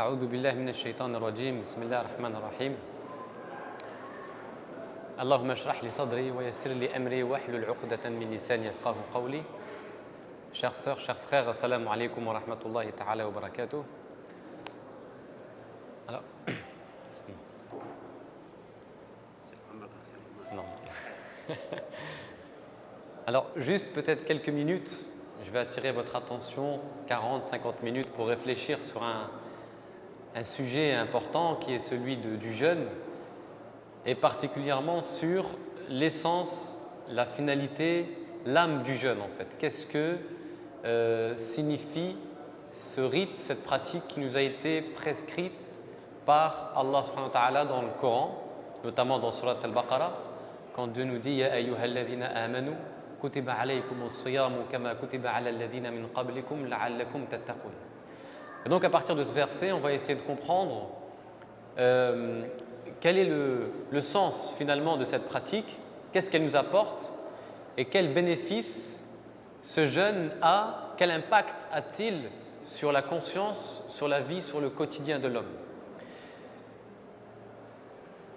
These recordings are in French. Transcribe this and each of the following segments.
أعوذ بالله من الشيطان الرجيم بسم الله الرحمن الرحيم اللهم اشرح لي صدري ويسر لي أمري واحلل عقدة من لساني يفقهوا قولي. Chères sœurs, chers frères, assalamu alaikum wa rahmatullahi ta'ala wa barakatuh. Alors, non. Alors, juste peut-être quelques minutes, je vais attirer votre attention, 40-50 minutes pour réfléchir sur un sujet important qui est celui du jeûne et particulièrement sur l'essence, la finalité, l'âme du jeûne en fait. Qu'est-ce que signifie ce rite, cette pratique qui nous a été prescrite par Allah subhanahu wa ta'ala dans le Coran, notamment dans Surat al-Baqarah, quand Dieu nous dit « Ya ayyuhalladhina amanu, kutiba alaykumus siyamu kama kutiba ala alladhina min qablikum la'allakum tattaqun » Et donc à partir de ce verset, on va essayer de comprendre quel est le sens finalement de cette pratique, qu'est-ce qu'elle nous apporte et quels bénéfices ce jeûne a, quel impact a-t-il sur la conscience, sur la vie, sur le quotidien de l'homme.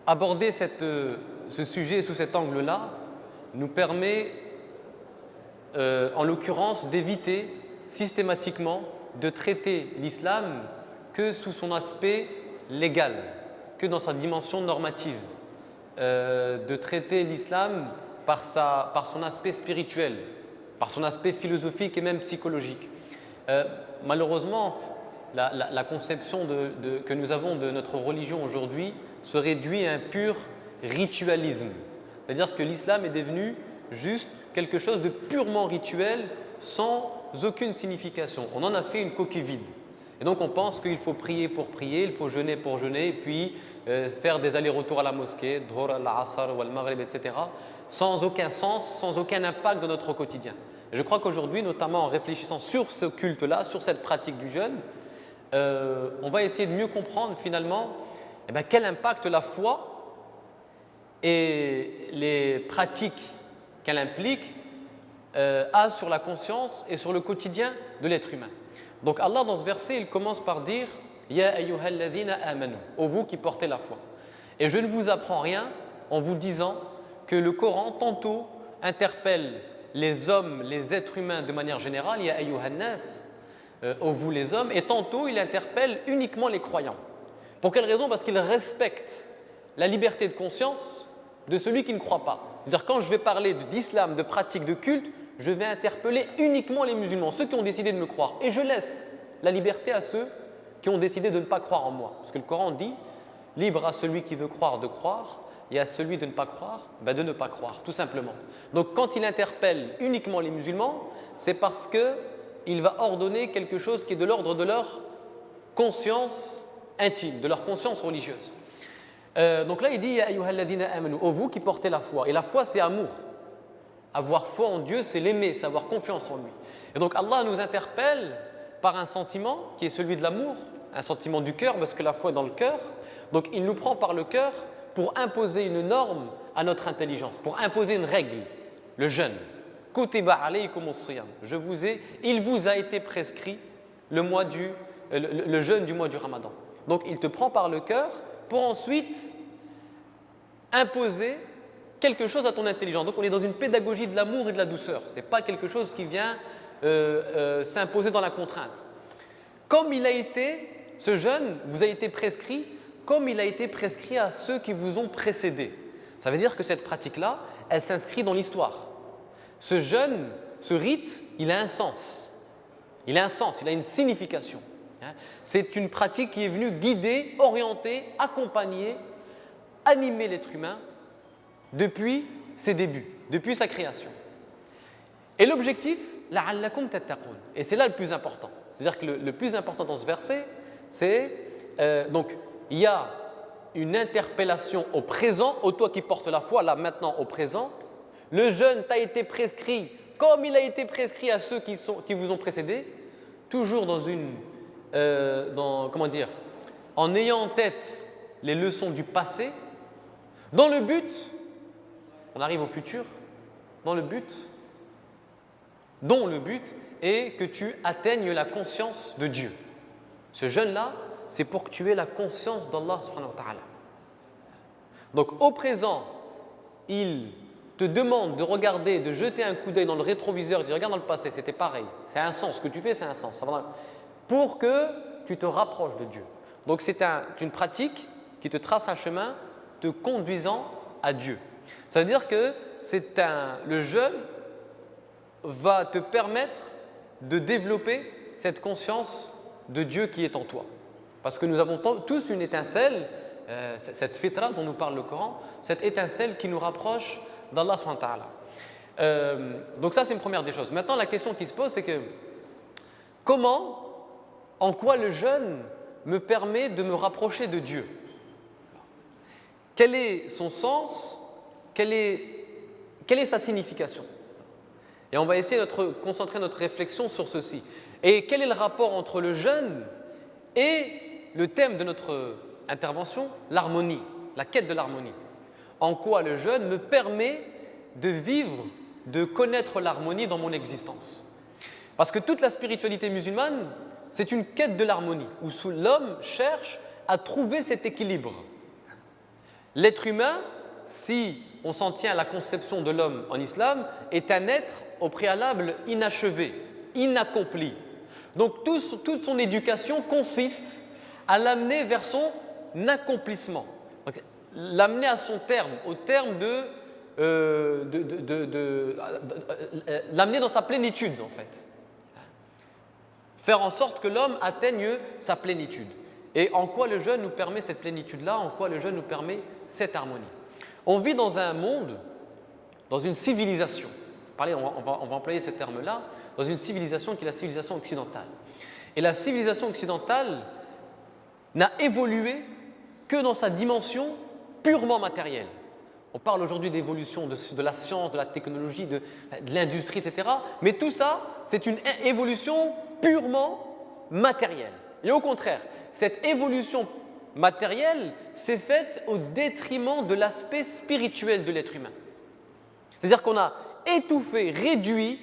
Aborder ce sujet sous cet angle-là nous permet, en l'occurrence, d'éviter systématiquement de traiter l'islam que sous son aspect légal, que dans sa dimension normative, de traiter l'islam par son aspect spirituel, par son aspect philosophique et même psychologique. Malheureusement, la conception que nous avons de notre religion aujourd'hui se réduit à un pur ritualisme. C'est-à-dire que l'islam est devenu juste quelque chose de purement rituel, sans aucune signification. On en a fait une coquille vide. Et donc on pense qu'il faut prier pour prier, il faut jeûner pour jeûner, et puis faire des allers-retours à la mosquée, Dhuhr, al-Asr, al-Maghrib, etc., sans aucun sens, sans aucun impact dans notre quotidien. Et je crois qu'aujourd'hui, notamment en réfléchissant sur ce culte-là, sur cette pratique du jeûne, on va essayer de mieux comprendre finalement quel impact la foi et les pratiques qu'elle implique a sur la conscience et sur le quotidien de l'être humain. Donc Allah dans ce verset, il commence par dire « Ya ayyuhalladhina amanu » ô vous qui portez la foi. Et je ne vous apprends rien en vous disant que le Coran tantôt interpelle les hommes, les êtres humains de manière générale, « Ya ayyuhannas » ô vous les hommes, et tantôt il interpelle uniquement les croyants. Pour quelle raison? Parce qu'il respecte la liberté de conscience de celui qui ne croit pas. C'est-à-dire quand je vais parler d'islam, de pratique, de culte, je vais interpeller uniquement les musulmans, ceux qui ont décidé de me croire. Et je laisse la liberté à ceux qui ont décidé de ne pas croire en moi. Parce que le Coran dit « Libre à celui qui veut croire de croire et à celui de ne pas croire, de ne pas croire », tout simplement. Donc quand il interpelle uniquement les musulmans, c'est parce qu'il va ordonner quelque chose qui est de l'ordre de leur conscience intime, de leur conscience religieuse. Donc là il dit « Ya ayyuhalladhina amanu » ô vous qui portez la foi. Et la foi c'est amour. Avoir foi en Dieu, c'est l'aimer, c'est avoir confiance en lui. Et donc Allah nous interpelle par un sentiment qui est celui de l'amour, un sentiment du cœur, parce que la foi est dans le cœur. Donc il nous prend par le cœur pour imposer une norme à notre intelligence, pour imposer une règle, le jeûne. Kutiba alaykumus siyam. Il vous a été prescrit le jeûne du mois du Ramadan. Donc il te prend par le cœur pour ensuite imposer quelque chose à ton intelligence. Donc on est dans une pédagogie de l'amour et de la douceur. Ce n'est pas quelque chose qui vient s'imposer dans la contrainte. Comme il a été, ce jeûne vous a été prescrit, comme il a été prescrit à ceux qui vous ont précédé. Ça veut dire que cette pratique-là, elle s'inscrit dans l'histoire. Ce jeûne, ce rite, il a un sens. Il a un sens, il a une signification. C'est une pratique qui est venue guider, orienter, accompagner, animer l'être humain depuis ses débuts, depuis sa création. Et l'objectif, la'allakum tattaqun. Et c'est là le plus important. C'est-à-dire que le plus important dans ce verset, c'est donc il y a une interpellation au présent, ô toi qui portes la foi, là maintenant au présent. Le jeûne t'a été prescrit comme il a été prescrit à ceux qui vous ont précédé, toujours en ayant en tête les leçons du passé, dans le but, on arrive au futur, dont le but est que tu atteignes la conscience de Dieu. Ce jeûne-là c'est pour que tu aies la conscience d'Allah subhanahu wa ta'ala. Donc au présent, il te demande de regarder, de jeter un coup d'œil dans le rétroviseur, de dire regarde dans le passé, c'était pareil. C'est un sens, ce que tu fais, c'est un sens. Pour que tu te rapproches de Dieu. Donc c'est une pratique qui te trace un chemin te conduisant à Dieu. Ça veut dire que le jeûne va te permettre de développer cette conscience de Dieu qui est en toi. Parce que nous avons tous une étincelle, cette fitra dont nous parle le Coran, cette étincelle qui nous rapproche d'Allah subhanahu wa ta'ala. Donc ça, c'est une première des choses. Maintenant, la question qui se pose, c'est que en quoi le jeûne me permet de me rapprocher de Dieu? Quel est son sens? Quelle est sa signification? Et on va essayer de concentrer notre réflexion sur ceci. Et quel est le rapport entre le jeûne et le thème de notre intervention, l'harmonie, la quête de l'harmonie? En quoi le jeûne me permet de vivre, de connaître l'harmonie dans mon existence? Parce que toute la spiritualité musulmane, c'est une quête de l'harmonie, où l'homme cherche à trouver cet équilibre. L'être humain, si on s'en tient à la conception de l'homme en islam, est un être au préalable inachevé, inaccompli. Donc toute son éducation consiste à l'amener vers son accomplissement, donc, l'amener à son terme, au terme l'amener dans sa plénitude en fait. Faire en sorte que l'homme atteigne sa plénitude. Et en quoi le jeûne nous permet cette plénitude-là? En quoi le jeûne nous permet cette harmonie? On vit dans un monde, dans une civilisation. On va employer ce terme-là, dans une civilisation qui est la civilisation occidentale. Et la civilisation occidentale n'a évolué que dans sa dimension purement matérielle. On parle aujourd'hui d'évolution de la science, de la technologie, de l'industrie, etc. Mais tout ça, c'est une évolution purement matérielle. Et au contraire, cette évolution matérielle s'est faite au détriment de l'aspect spirituel de l'être humain. C'est-à-dire qu'on a étouffé, réduit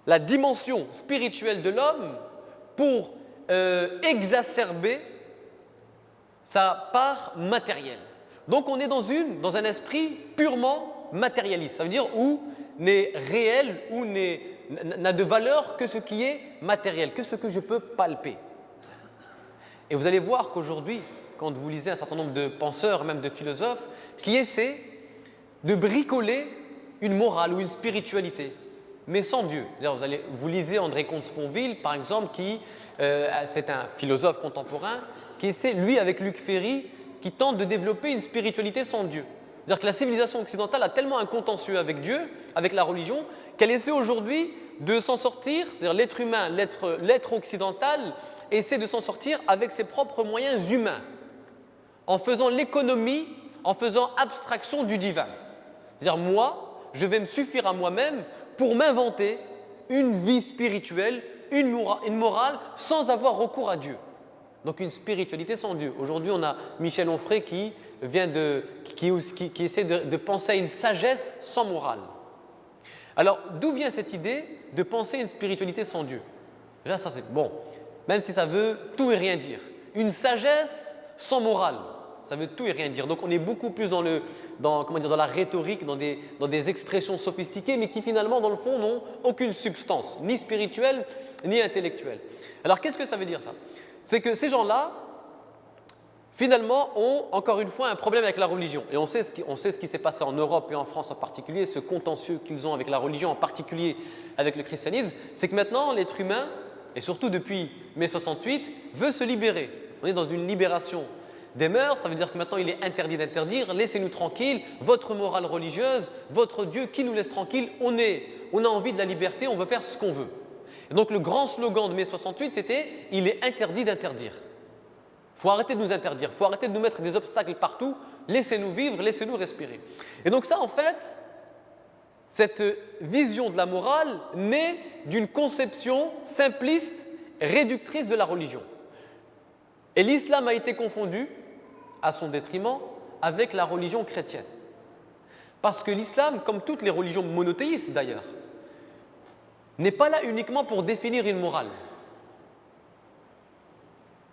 la dimension spirituelle de l'homme pour exacerber sa part matérielle. Donc on est dans un esprit purement matérialiste. Ça veut dire où n'est réel, où n'a de valeur que ce qui est matériel, que ce que je peux palper. Et vous allez voir qu'aujourd'hui, quand vous lisez un certain nombre de penseurs, même de philosophes, qui essaient de bricoler une morale ou une spiritualité, mais sans Dieu. Vous lisez André Comte-Sponville, par exemple, c'est un philosophe contemporain, qui essaie, lui, avec Luc Ferry, qui tente de développer une spiritualité sans Dieu. C'est-à-dire que la civilisation occidentale a tellement un contentieux avec Dieu, avec la religion, qu'elle essaie aujourd'hui de s'en sortir, c'est-à-dire l'être humain, l'être occidental, essaie de s'en sortir avec ses propres moyens humains, en faisant l'économie, en faisant abstraction du divin. C'est-à-dire moi, je vais me suffire à moi-même pour m'inventer une vie spirituelle, une morale, sans avoir recours à Dieu. Donc une spiritualité sans Dieu. Aujourd'hui, on a Michel Onfray qui essaie de penser à une sagesse sans morale. Alors, d'où vient cette idée de penser une spiritualité sans Dieu? Déjà, ça c'est bon, même si ça veut tout et rien dire. Une sagesse sans morale, ça veut tout et rien dire. Donc, on est beaucoup plus dans la rhétorique, dans des expressions sophistiquées, mais qui finalement, dans le fond, n'ont aucune substance, ni spirituelle, ni intellectuelle. Alors, qu'est-ce que ça veut dire ça? C'est que ces gens-là, finalement, ont encore une fois un problème avec la religion. Et on sait ce qui s'est passé en Europe et en France en particulier, ce contentieux qu'ils ont avec la religion, en particulier avec le christianisme, c'est que maintenant, l'être humain, et surtout depuis mai 68, veut se libérer. On est dans une libération des mœurs, ça veut dire que maintenant, il est interdit d'interdire, laissez-nous tranquilles, votre morale religieuse, votre Dieu qui nous laisse tranquilles, on a envie de la liberté, on veut faire ce qu'on veut. Et donc le grand slogan de mai 68, c'était « Il est interdit d'interdire ». Il faut arrêter de nous interdire, il faut arrêter de nous mettre des obstacles partout, laissez-nous vivre, laissez-nous respirer. Et donc ça, en fait, cette vision de la morale naît d'une conception simpliste, réductrice de la religion. Et l'islam a été confondu, à son détriment, avec la religion chrétienne. Parce que l'islam, comme toutes les religions monothéistes d'ailleurs, n'est pas là uniquement pour définir une morale.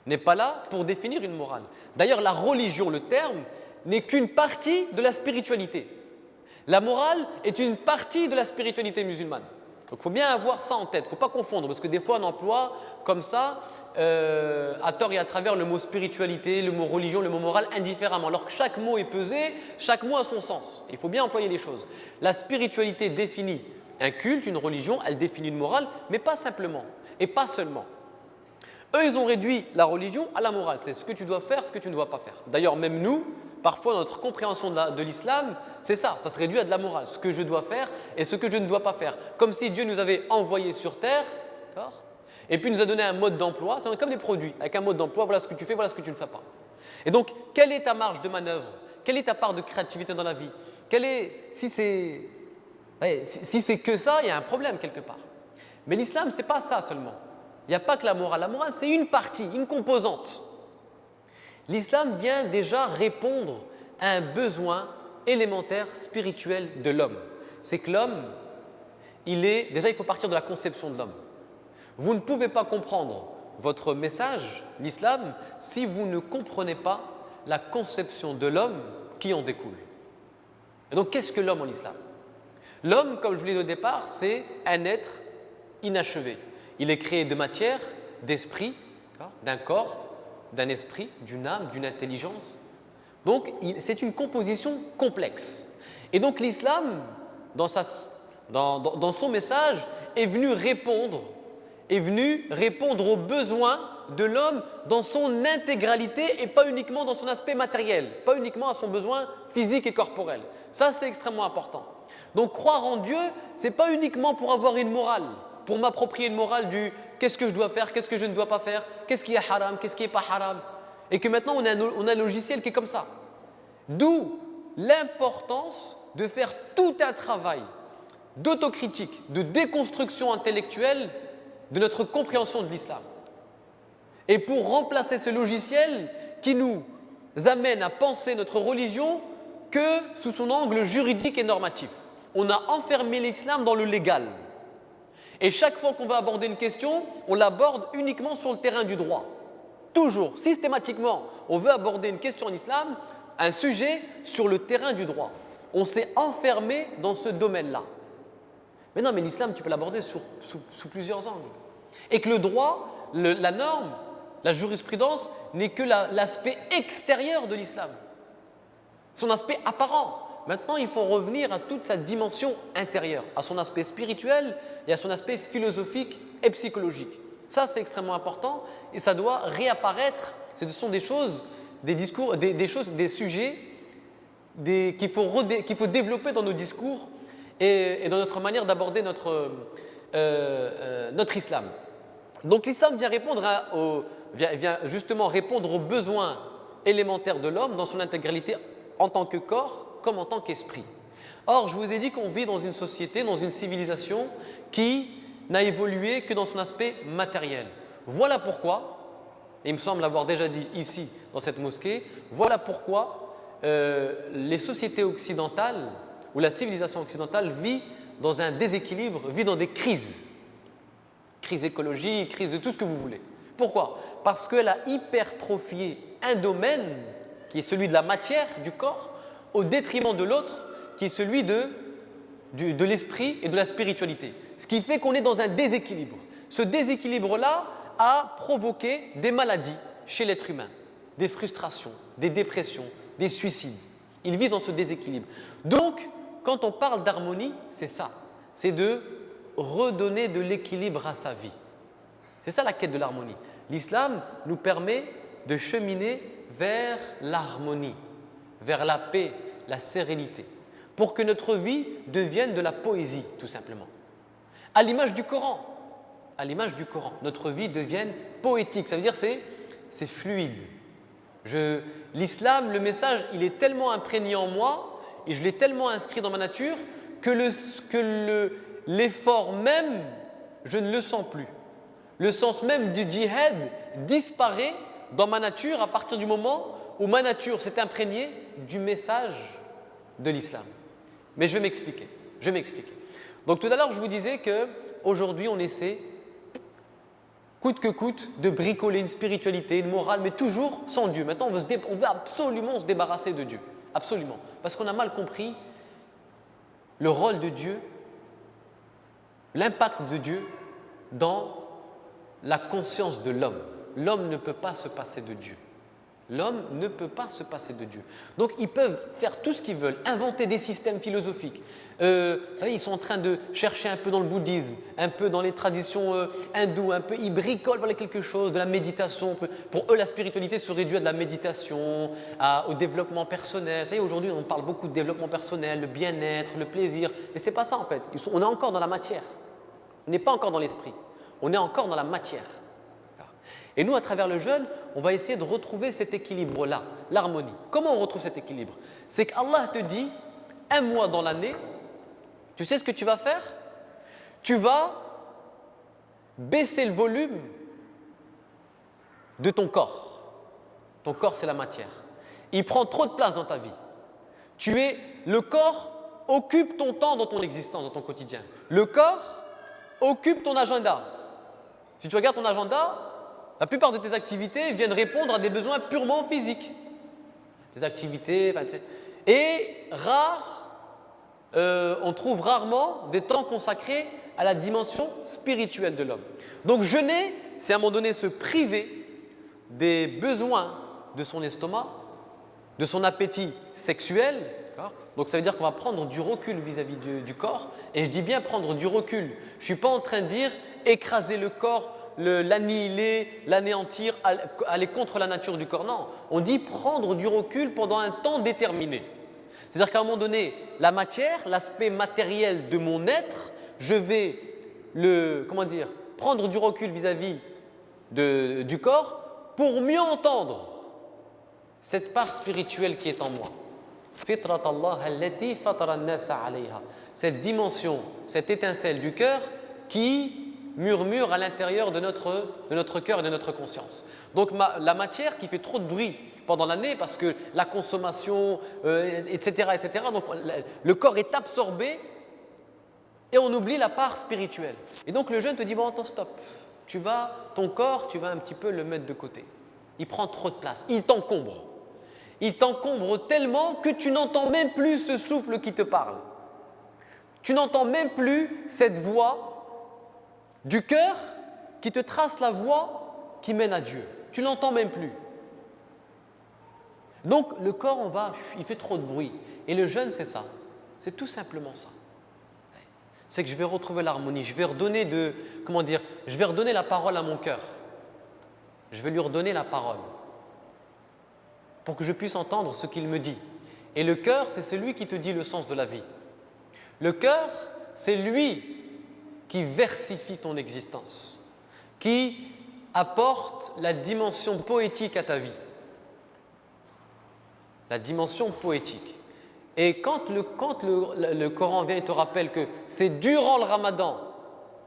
n'est pas là pour définir une morale. D'ailleurs, la religion, le terme, n'est qu'une partie de la spiritualité. La morale est une partie de la spiritualité musulmane. Donc il faut bien avoir ça en tête, il ne faut pas confondre, parce que des fois on emploie comme ça, à tort et à travers, le mot spiritualité, le mot religion, le mot morale indifféremment, alors que chaque mot est pesé, chaque mot a son sens. Il faut bien employer les choses. La spiritualité définit un culte, une religion, elle définit une morale, mais pas simplement, et pas seulement. Eux, ils ont réduit la religion à la morale, c'est ce que tu dois faire, ce que tu ne dois pas faire. D'ailleurs, même nous, parfois notre compréhension de l'islam, c'est ça se réduit à de la morale, ce que je dois faire et ce que je ne dois pas faire. Comme si Dieu nous avait envoyés sur terre, d'accord, et puis nous a donné un mode d'emploi, c'est comme des produits, avec un mode d'emploi, voilà ce que tu fais, voilà ce que tu ne fais pas. Et donc, quelle est ta marge de manœuvre? Quelle est ta part de créativité dans la vie? Si c'est que ça, il y a un problème quelque part. Mais l'islam, ce n'est pas ça seulement. Il n'y a pas que la morale. La morale, c'est une partie, une composante. L'islam vient déjà répondre à un besoin élémentaire spirituel de l'homme. C'est que l'homme, déjà il faut partir de la conception de l'homme. Vous ne pouvez pas comprendre votre message, l'islam, si vous ne comprenez pas la conception de l'homme qui en découle. Et donc, qu'est-ce que l'homme en islam? L'homme, comme je vous l'ai dit au départ, c'est un être inachevé. Il est créé de matière, d'esprit, d'un corps, d'un esprit, d'une âme, d'une intelligence. Donc, c'est une composition complexe. Et donc, l'islam, dans son message, est venu répondre aux besoins de l'homme dans son intégralité et pas uniquement dans son aspect matériel, pas uniquement à son besoin physique et corporel. Ça, c'est extrêmement important. Donc, croire en Dieu, ce n'est pas uniquement pour avoir une morale, pour m'approprier une morale du qu'est-ce que je dois faire, qu'est-ce que je ne dois pas faire, qu'est-ce qui est haram, qu'est-ce qui n'est pas haram. Et que maintenant, on a un logiciel qui est comme ça. D'où l'importance de faire tout un travail d'autocritique, de déconstruction intellectuelle de notre compréhension de l'islam. Et pour remplacer ce logiciel qui nous amène à penser notre religion que sous son angle juridique et normatif. On a enfermé l'islam dans le légal. Et chaque fois qu'on va aborder une question, on l'aborde uniquement sur le terrain du droit. Toujours, systématiquement, on veut aborder une question en islam, un sujet sur le terrain du droit. On s'est enfermé dans ce domaine-là. Mais non, mais l'islam, tu peux l'aborder sous plusieurs angles. Et que le droit, la norme, la jurisprudence n'est que l'aspect extérieur de l'islam. Son aspect apparent. Maintenant, il faut revenir à toute sa dimension intérieure, à son aspect spirituel et à son aspect philosophique et psychologique. Ça, c'est extrêmement important et ça doit réapparaître. Ce sont des choses, des discours, des sujets qu'il faut développer dans nos discours et dans notre manière d'aborder notre islam. Donc l'islam vient justement répondre aux besoins élémentaires de l'homme dans son intégralité en tant que corps comme en tant qu'esprit. Or, je vous ai dit qu'on vit dans une société, dans une civilisation qui n'a évolué que dans son aspect matériel. Voilà pourquoi, et il me semble l'avoir déjà dit ici dans cette mosquée, voilà pourquoi les sociétés occidentales ou la civilisation occidentale vit dans un déséquilibre, vit dans des crises. Crise écologique, crise de tout ce que vous voulez. Pourquoi? Parce qu'elle a hypertrophié un domaine qui est celui de la matière, du corps, au détriment de l'autre qui est celui de l'esprit et de la spiritualité. Ce qui fait qu'on est dans un déséquilibre. Ce déséquilibre-là a provoqué des maladies chez l'être humain, des frustrations, des dépressions, des suicides. Il vit dans ce déséquilibre. Donc, quand on parle d'harmonie, c'est ça. C'est de redonner de l'équilibre à sa vie. C'est ça la quête de l'harmonie. L'islam nous permet de cheminer vers l'harmonie, vers la paix, la sérénité, pour que notre vie devienne de la poésie, tout simplement. À l'image du Coran, notre vie devienne poétique. Ça veut dire c'est fluide. L'islam, le message, il est tellement imprégné en moi et je l'ai tellement inscrit dans ma nature que l'effort même, je ne le sens plus. Le sens même du djihad disparaît dans ma nature à partir du moment où ma nature s'est imprégnée du message de l'islam. Mais je vais m'expliquer. Donc tout à l'heure, je vous disais qu'aujourd'hui, on essaie coûte que coûte, de bricoler une spiritualité, une morale, mais toujours sans Dieu. Maintenant, on veut absolument se débarrasser de Dieu. Absolument. Parce qu'on a mal compris le rôle de Dieu, l'impact de Dieu dans la conscience de l'homme. L'homme ne peut pas se passer de Dieu. L'homme ne peut pas se passer de Dieu. Donc, ils peuvent faire tout ce qu'ils veulent, inventer des systèmes philosophiques. Vous savez, ils sont en train de chercher un peu dans le bouddhisme, un peu dans les traditions hindoues, un peu, ils bricolent voilà, quelque chose, de la méditation. Pour eux, la spiritualité se réduit à de la méditation, au développement personnel. Vous savez, aujourd'hui, on parle beaucoup de développement personnel, le bien-être, le plaisir. Mais ce n'est pas ça, en fait. On est encore dans la matière. On n'est pas encore dans l'esprit. On est encore dans la matière. Et nous, à travers le jeûne, on va essayer de retrouver cet équilibre-là, l'harmonie. Comment on retrouve cet équilibre? C'est qu'Allah te dit, un mois dans l'année, tu sais ce que tu vas faire? Tu vas baisser le volume de ton corps. Ton corps, c'est la matière. Il prend trop de place dans ta vie. Le corps occupe ton temps dans ton existence, dans ton quotidien. Le corps occupe ton agenda. Si tu regardes ton agenda, la plupart de tes activités viennent répondre à des besoins purement physiques. Tes activités, et on trouve rarement des temps consacrés à la dimension spirituelle de l'homme. Donc jeûner, c'est à un moment donné se priver des besoins de son estomac, de son appétit sexuel. Donc ça veut dire qu'on va prendre du recul vis-à-vis du corps. Et je dis bien prendre du recul. Je ne suis pas en train de dire écraser le corps, l'annihiler, l'anéantir, aller contre la nature du corps. Non, on dit prendre du recul pendant un temps déterminé. C'est-à-dire qu'à un moment donné, la matière, l'aspect matériel de mon être, je vais prendre du recul vis-à-vis du corps pour mieux entendre cette part spirituelle qui est en moi. Cette dimension, cette étincelle du cœur qui murmure à l'intérieur de notre cœur et de notre conscience. Donc la matière qui fait trop de bruit pendant l'année parce que la consommation, etc., donc le corps est absorbé et on oublie la part spirituelle. Et donc le jeûne te dit, bon, attends, stop. Ton corps, tu vas un petit peu le mettre de côté. Il prend trop de place, il t'encombre. Il t'encombre tellement que tu n'entends même plus ce souffle qui te parle. Tu n'entends même plus cette voix du cœur qui te trace la voie qui mène à Dieu. Tu ne l'entends même plus. Donc le corps, il fait trop de bruit. Et le jeûne, c'est ça. C'est tout simplement ça. C'est que je vais retrouver l'harmonie. Je vais redonner la parole à mon cœur. Je vais lui redonner la parole pour que je puisse entendre ce qu'il me dit. Et le cœur, c'est celui qui te dit le sens de la vie. Le cœur, c'est lui qui versifie ton existence, qui apporte la dimension poétique à ta vie. La dimension poétique. Et quand le Coran vient et te rappelle que c'est durant le Ramadan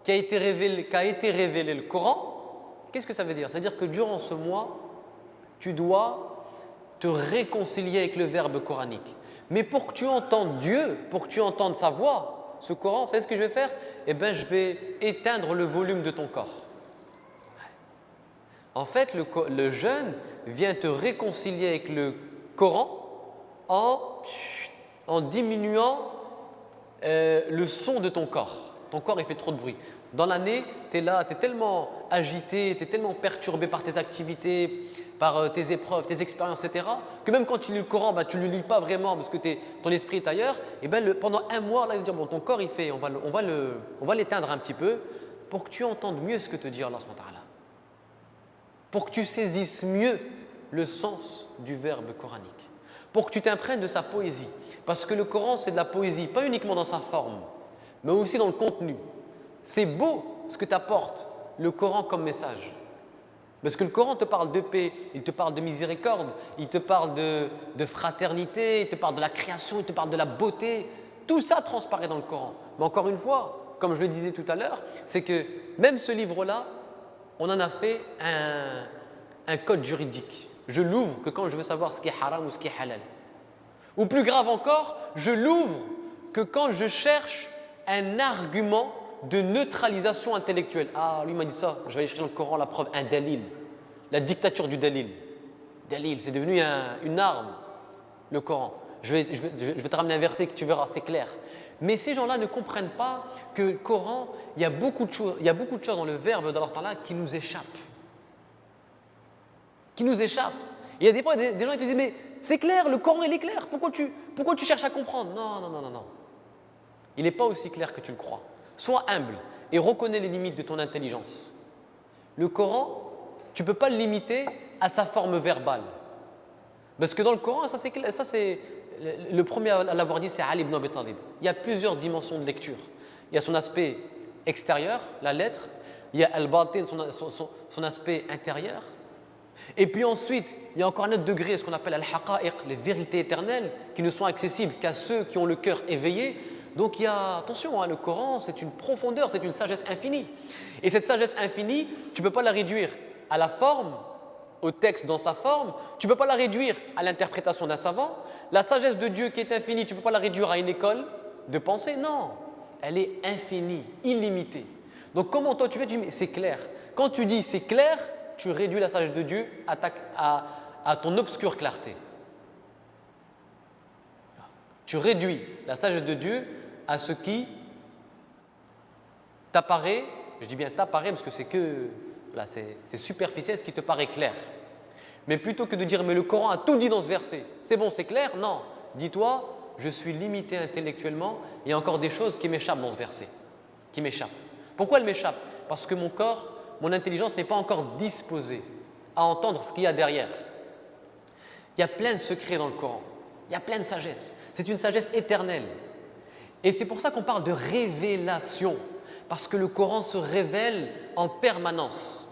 qu'a été révélé le Coran, qu'est-ce que ça veut dire? C'est-à-dire que durant ce mois, tu dois te réconcilier avec le verbe coranique. Mais pour que tu entendes Dieu, pour que tu entendes sa voix, ce Coran, vous savez ce que je vais faire? Je vais éteindre le volume de ton corps. En fait, le jeûne vient te réconcilier avec le Coran en diminuant le son de ton corps. Ton corps, il fait trop de bruit. Dans l'année, tu es là, tu es tellement agité, tu es tellement perturbé par tes activités, par tes épreuves, tes expériences, etc., que même quand tu lis le Coran, tu ne le lis pas vraiment parce que ton esprit est ailleurs. Et pendant un mois, là, il va dire, bon, ton corps, on va l'éteindre un petit peu pour que tu entendes mieux ce que te dit Allah subhanahu wa ta'ala. Pour que tu saisisses mieux le sens du verbe coranique. Pour que tu t'imprègnes de sa poésie. Parce que le Coran, c'est de la poésie, pas uniquement dans sa forme, mais aussi dans le contenu. C'est beau ce que t'apporte le Coran comme message. Parce que le Coran te parle de paix, il te parle de miséricorde, il te parle de fraternité, il te parle de la création, il te parle de la beauté. Tout ça transparaît dans le Coran. Mais encore une fois, comme je le disais tout à l'heure, c'est que même ce livre-là, on en a fait un code juridique. Je l'ouvre que quand je veux savoir ce qui est haram ou ce qui est halal. Ou plus grave encore, je l'ouvre que quand je cherche un argument de neutralisation intellectuelle. Ah, lui m'a dit ça, je vais aller chercher dans le Coran la preuve, un dalil. La dictature du dalil. Dalil, c'est devenu une arme, le Coran. Je vais te ramener un verset que tu verras, c'est clair. Mais ces gens-là ne comprennent pas que le Coran, il y a beaucoup de choses dans le verbe d'Allah Ta'ala qui nous échappent. Qui nous échappent. Il y a des fois des gens qui te disent mais c'est clair, le Coran il est clair, pourquoi tu cherches à comprendre? Non. Il n'est pas aussi clair que tu le crois. Sois humble et reconnais les limites de ton intelligence. Le Coran, tu ne peux pas le limiter à sa forme verbale. Parce que dans le Coran, ça c'est le premier à l'avoir dit, c'est Ali ibn Abi Talib. Il y a plusieurs dimensions de lecture. Il y a son aspect extérieur, la lettre. Il y a al-batin, son aspect intérieur. Et puis ensuite, il y a encore un autre degré, ce qu'on appelle al-haqa'iq, les vérités éternelles, qui ne sont accessibles qu'à ceux qui ont le cœur éveillé. Donc il y a, attention, le Coran, c'est une profondeur, c'est une sagesse infinie. Et cette sagesse infinie, tu ne peux pas la réduire à la forme, au texte dans sa forme, tu ne peux pas la réduire à l'interprétation d'un savant. La sagesse de Dieu qui est infinie, tu ne peux pas la réduire à une école de pensée, non. Elle est infinie, illimitée. Donc comment toi tu fais, tu dis mais c'est clair. Quand tu dis c'est clair, tu réduis la sagesse de Dieu à ton obscure clarté. Tu réduis la sagesse de Dieu à ce qui t'apparaît, je dis bien t'apparaît parce que c'est superficiel, ce qui te paraît clair. Mais plutôt que de dire mais le Coran a tout dit dans ce verset, c'est bon, c'est clair, non. Dis-toi, je suis limité intellectuellement, il y a encore des choses qui m'échappent dans ce verset, qui m'échappent. Pourquoi elles m'échappent? Parce que mon corps, mon intelligence n'est pas encore disposée à entendre ce qu'il y a derrière. Il y a plein de secrets dans le Coran, il y a plein de sagesse. C'est une sagesse éternelle. Et c'est pour ça qu'on parle de révélation, parce que le Coran se révèle en permanence.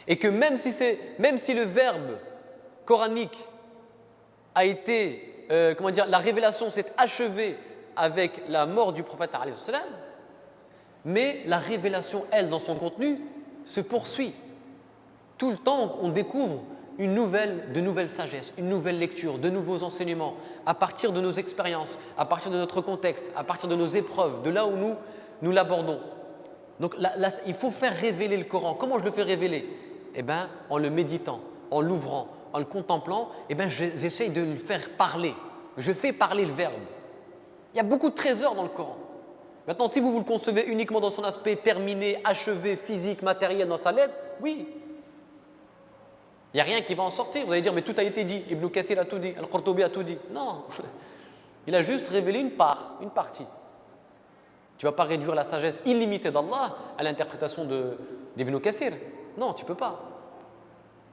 Et que même si le verbe coranique a été, la révélation s'est achevée avec la mort du prophète alayhi salam, mais la révélation, elle, dans son contenu, se poursuit. Tout le temps, on découvre de nouvelles sagesses, une nouvelle lecture, de nouveaux enseignements, à partir de nos expériences, à partir de notre contexte, à partir de nos épreuves, de là où nous l'abordons. Donc il faut faire révéler le Coran. Comment je le fais révéler? En le méditant, en l'ouvrant, en le contemplant, j'essaye de le faire parler. Je fais parler le verbe. Il y a beaucoup de trésors dans le Coran. Maintenant, si vous le concevez uniquement dans son aspect terminé, achevé, physique, matériel, dans sa lettre, oui. Il n'y a rien qui va en sortir. Vous allez dire, mais tout a été dit. Ibn Kathir a tout dit. Al-Qurtubi a tout dit. Non. Il a juste révélé une partie. Tu ne vas pas réduire la sagesse illimitée d'Allah à l'interprétation d'Ibn Kathir. Non, tu ne peux pas.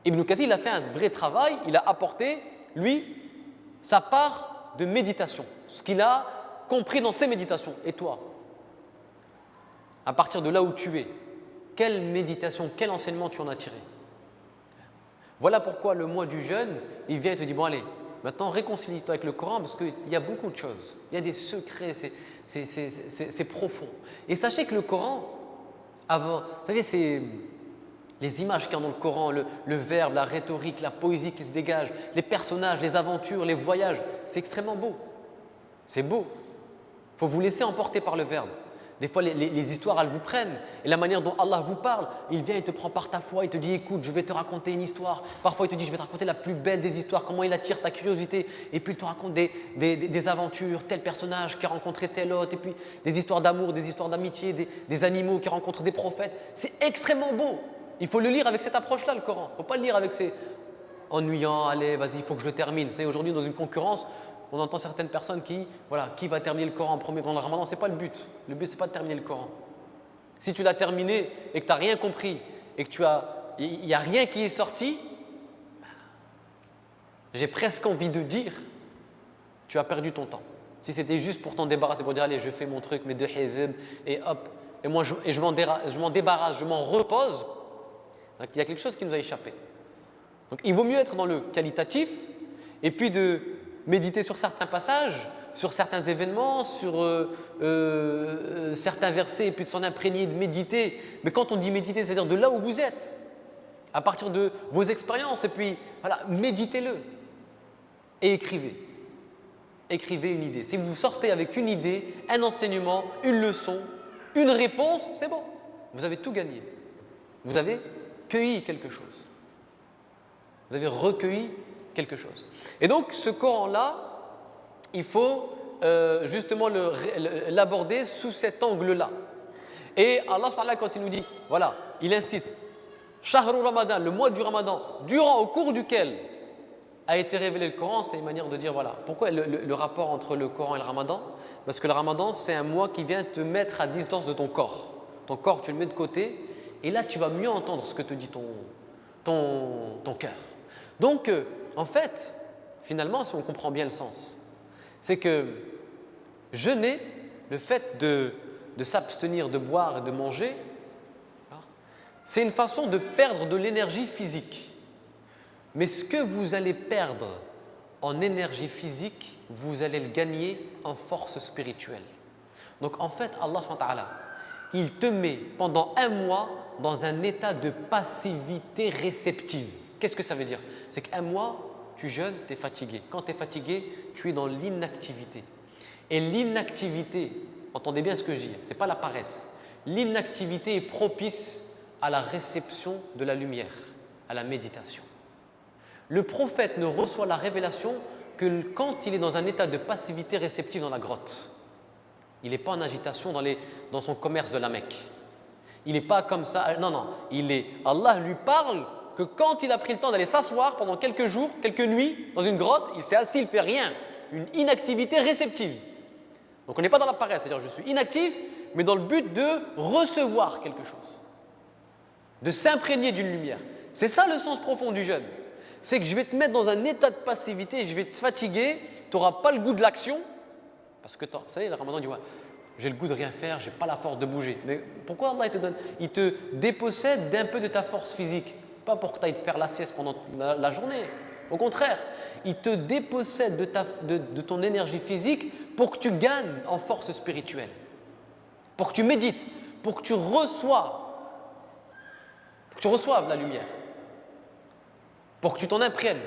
Ibn Kathir, il a fait un vrai travail. Il a apporté, lui, sa part de méditation. Ce qu'il a compris dans ses méditations. Et toi, à partir de là où tu es, quelle méditation, quel enseignement tu en as tiré? Voilà pourquoi le mois du jeûne, il vient et te dit, bon allez, maintenant réconcilie-toi avec le Coran parce qu'il y a beaucoup de choses, il y a des secrets, c'est profond. Et sachez que le Coran, vous savez, c'est les images qu'il y a dans le Coran, le verbe, la rhétorique, la poésie qui se dégage, les personnages, les aventures, les voyages, c'est extrêmement beau. C'est beau. Il faut vous laisser emporter par le verbe. Des fois, les histoires, elles vous prennent. Et la manière dont Allah vous parle, il vient et te prend par ta foi, il te dit, écoute, je vais te raconter une histoire. Parfois, il te dit, je vais te raconter la plus belle des histoires, comment il attire ta curiosité. Et puis, il te raconte des aventures, tel personnage qui a rencontré tel autre, et puis des histoires d'amour, des histoires d'amitié, des animaux qui rencontrent des prophètes. C'est extrêmement beau. Il faut le lire avec cette approche-là, le Coran. Il ne faut pas le lire avec ces ennuyants, allez, vas-y, il faut que je le termine. Vous savez, aujourd'hui, dans une concurrence, on entend certaines personnes qui va terminer le Coran en premier pendant le Ramadan. Ce n'est pas le but. Le but, ce n'est pas de terminer le Coran. Si tu l'as terminé et que tu n'as rien compris et que il n'y a rien qui est sorti, j'ai presque envie de dire, tu as perdu ton temps. Si c'était juste pour t'en débarrasser, pour dire, allez, je fais mon truc, mes 2 hizb, et hop, et moi je m'en débarrasse, je m'en repose, donc il y a quelque chose qui nous a échappé. Donc il vaut mieux être dans le qualitatif et puis de méditer sur certains passages, sur certains événements, sur certains versets, et puis de s'en imprégner, de méditer. Mais quand on dit méditer, c'est-à-dire de là où vous êtes, à partir de vos expériences, et puis voilà, méditez-le et écrivez. Écrivez une idée. Si vous sortez avec une idée, un enseignement, une leçon, une réponse, c'est bon. Vous avez tout gagné. Vous avez cueilli quelque chose. Vous avez recueilli quelque chose. Et donc, ce Coran-là, il faut justement l'aborder sous cet angle-là. Et Allah, quand il nous dit, voilà, il insiste, Shahru Ramadan, le mois du Ramadan, au cours duquel a été révélé le Coran, c'est une manière de dire, voilà, pourquoi le rapport entre le Coran et le Ramadan? Parce que le Ramadan, c'est un mois qui vient te mettre à distance de ton corps. Ton corps, tu le mets de côté, et là, tu vas mieux entendre ce que te dit ton cœur. Donc, en fait, finalement, si on comprend bien le sens, c'est que jeûner, le fait de s'abstenir de boire et de manger, c'est une façon de perdre de l'énergie physique. Mais ce que vous allez perdre en énergie physique, vous allez le gagner en force spirituelle. Donc en fait, Allah subhanahu wa ta'ala, il te met pendant un mois dans un état de passivité réceptive. Qu'est-ce que ça veut dire? C'est qu'un mois, tu jeûnes, tu es fatigué. Quand tu es fatigué, tu es dans l'inactivité. Et l'inactivité, entendez bien ce que je dis, ce n'est pas la paresse. L'inactivité est propice à la réception de la lumière, à la méditation. Le prophète ne reçoit la révélation que quand il est dans un état de passivité réceptive dans la grotte. Il n'est pas en agitation dans son commerce de la Mecque. Il n'est pas comme ça. Non, non. Allah lui parle que quand il a pris le temps d'aller s'asseoir pendant quelques jours, quelques nuits, dans une grotte, il s'est assis, il ne fait rien. Une inactivité réceptive. Donc on n'est pas dans la paresse, c'est-à-dire je suis inactif, mais dans le but de recevoir quelque chose, de s'imprégner d'une lumière. C'est ça le sens profond du jeûne. C'est que je vais te mettre dans un état de passivité, je vais te fatiguer, tu n'auras pas le goût de l'action, parce que, vous savez, le Ramadan dit ouais, j'ai le goût de rien faire, je n'ai pas la force de bouger. Mais pourquoi Allah il te dépossède d'un peu de ta force physique? Pas pour que tu ailles te faire la sieste pendant la journée. Au contraire, il te dépossède de ton énergie physique pour que tu gagnes en force spirituelle, pour que tu médites, pour que tu reçoives la lumière, pour que tu t'en imprègnes.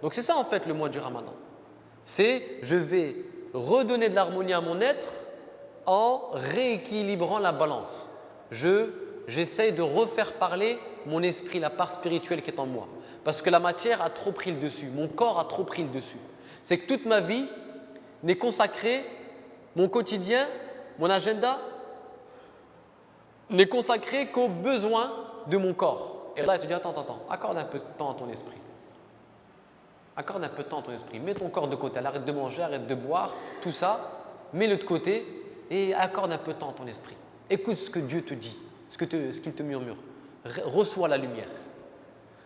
Donc c'est ça en fait le mois du Ramadan. C'est je vais redonner de l'harmonie à mon être en rééquilibrant la balance. J'essaye de refaire parler mon esprit, la part spirituelle qui est en moi. Parce que la matière a trop pris le dessus, mon corps a trop pris le dessus. C'est que toute ma vie n'est consacrée, mon quotidien, mon agenda n'est consacré qu'aux besoins de mon corps. Et là, tu dis attends, accorde un peu de temps à ton esprit. Accorde un peu de temps à ton esprit. Mets ton corps de côté. Arrête de manger, arrête de boire, tout ça. Mets-le de côté et accorde un peu de temps à ton esprit. Écoute ce que Dieu te dit, ce qu'il te murmure. Reçois la lumière.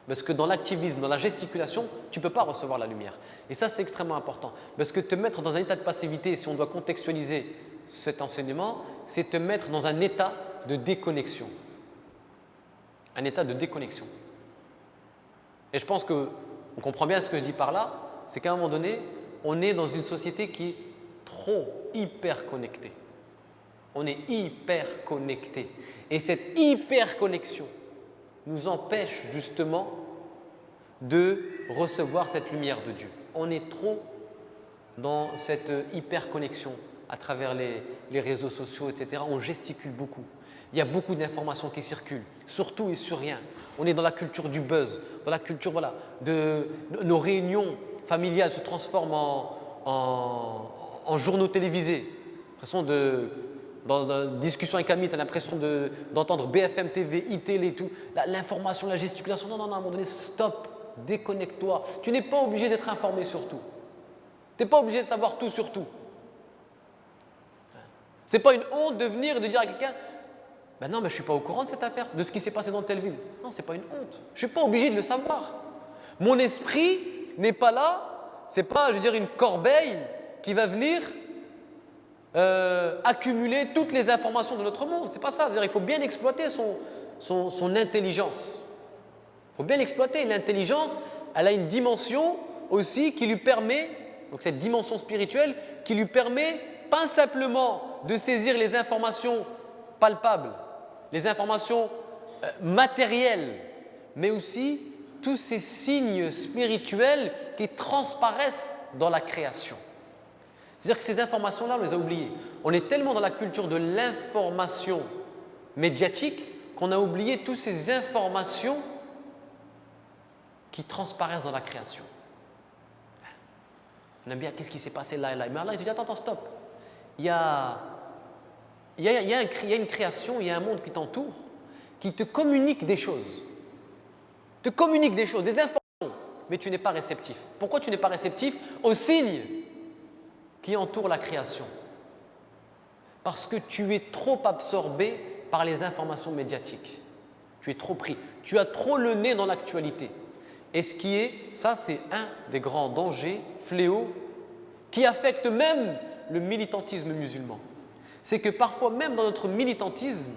Parce que dans l'activisme, dans la gesticulation, tu ne peux pas recevoir la lumière. Et ça, c'est extrêmement important. Parce que te mettre dans un état de passivité, si on doit contextualiser cet enseignement, c'est te mettre dans un état de déconnexion. Un état de déconnexion. Et je pense qu'on comprend bien ce que je dis par là, c'est qu'à un moment donné, on est dans une société qui est trop hyper connectée. On est hyper connecté. Et cette hyper connexion nous empêche justement de recevoir cette lumière de Dieu. On est trop dans cette hyper connexion à travers les réseaux sociaux, etc. On gesticule beaucoup. Il y a beaucoup d'informations qui circulent, sur tout et sur rien. On est dans la culture du buzz, dans la culture de nos réunions familiales se transforment en journaux télévisés. L'impression dans la discussion avec amis, tu as l'impression d'entendre BFM TV, iTélé et tout. L'information, la gesticulation, non, à un moment donné, stop, déconnecte-toi. Tu n'es pas obligé d'être informé sur tout. Tu n'es pas obligé de savoir tout sur tout. Ce n'est pas une honte de venir et de dire à quelqu'un ben non, mais je ne suis pas au courant de cette affaire, de ce qui s'est passé dans telle ville. Non, ce n'est pas une honte. Je ne suis pas obligé de le savoir. Mon esprit n'est pas là, ce n'est pas, je veux dire, une corbeille qui va venir accumuler toutes les informations de notre monde. Ce n'est pas ça. C'est-à-dire, il faut bien exploiter son intelligence. Il faut bien l'exploiter. L'intelligence, elle a une dimension aussi qui lui permet, donc cette dimension spirituelle, qui lui permet pas simplement de saisir les informations palpables, les informations matérielles, mais aussi tous ces signes spirituels qui transparaissent dans la création. C'est-à-dire que ces informations-là, on les a oubliées. On est tellement dans la culture de l'information médiatique qu'on a oublié toutes ces informations qui transparaissent dans la création. On aime bien qu'est-ce qui s'est passé là et là. Mais Allah, il te dit attends, stop. Il y a une création, il y a un monde qui t'entoure, qui te communique des choses. Te communique des choses, des informations, mais tu n'es pas réceptif. Pourquoi tu n'es pas réceptif aux signes qui entourent la création? Parce que tu es trop absorbé par les informations médiatiques. Tu es trop pris. Tu as trop le nez dans l'actualité. Et ça c'est un des grands dangers, fléaux, qui affecte même le militantisme musulman. C'est que parfois même dans notre militantisme,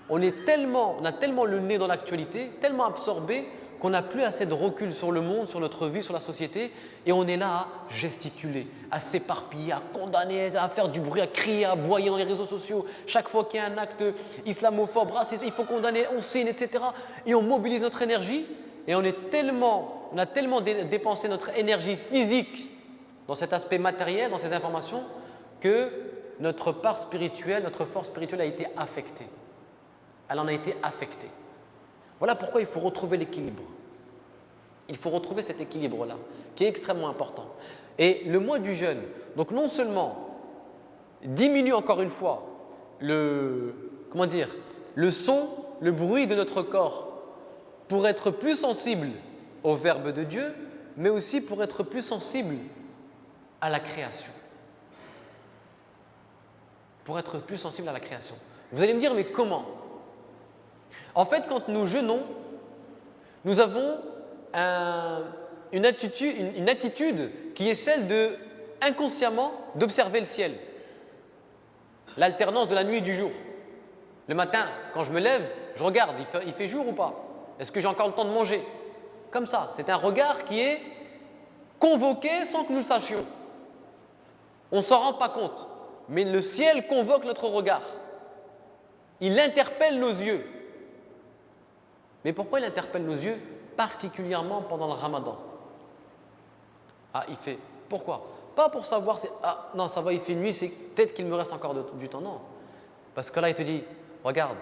on a tellement le nez dans l'actualité, tellement absorbé qu'on n'a plus assez de recul sur le monde, sur notre vie, sur la société, et on est là à gesticuler, à s'éparpiller, à condamner, à faire du bruit, à crier, à aboyer dans les réseaux sociaux. Chaque fois qu'il y a un acte islamophobe, raciste, il faut condamner, on signe, etc. Et on mobilise notre énergie, et on a tellement dépensé notre énergie physique dans cet aspect matériel, dans ces informations, que notre part spirituelle, notre force spirituelle a été affectée. Elle en a été affectée. Voilà pourquoi il faut retrouver l'équilibre. Il faut retrouver cet équilibre-là, qui est extrêmement important. Et le mois du jeûne, donc non seulement diminue encore une fois le son, le bruit de notre corps pour être plus sensible au Verbe de Dieu, mais aussi pour être plus sensible à la création. Pour être plus sensible à la création. Vous allez me dire, mais comment ? En fait, quand nous jeûnons, nous avons une attitude qui est celle de, inconsciemment, d'observer le ciel. L'alternance de la nuit et du jour. Le matin, quand je me lève, je regarde, il fait jour ou pas? Est-ce que j'ai encore le temps de manger? Comme ça, c'est un regard qui est convoqué sans que nous le sachions. On ne s'en rend pas compte, mais le ciel convoque notre regard. Il interpelle nos yeux. Mais pourquoi il interpelle nos yeux? Particulièrement pendant le Ramadan. Ah, il fait. Pourquoi? Pas pour savoir, non, ça va, il fait nuit, c'est peut-être qu'il me reste encore du temps. Non. Parce que là, il te dit, regarde,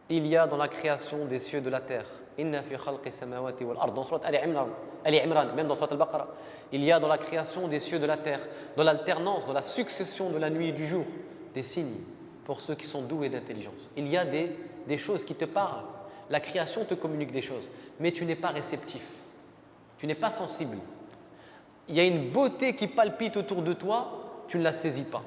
il y a dans la création des cieux et de la terre. Inna fi khalqi samawati wal ard. Dans Surat Ali Imran, même dans Surat Al-Baqarah. Il y a dans la création des cieux et de la terre, dans l'alternance, dans la succession de la nuit et du jour, des signes pour ceux qui sont doués d'intelligence. Il y a des choses qui te parlent. La création te communique des choses, mais tu n'es pas réceptif, tu n'es pas sensible. Il y a une beauté qui palpite autour de toi, tu ne la saisis pas.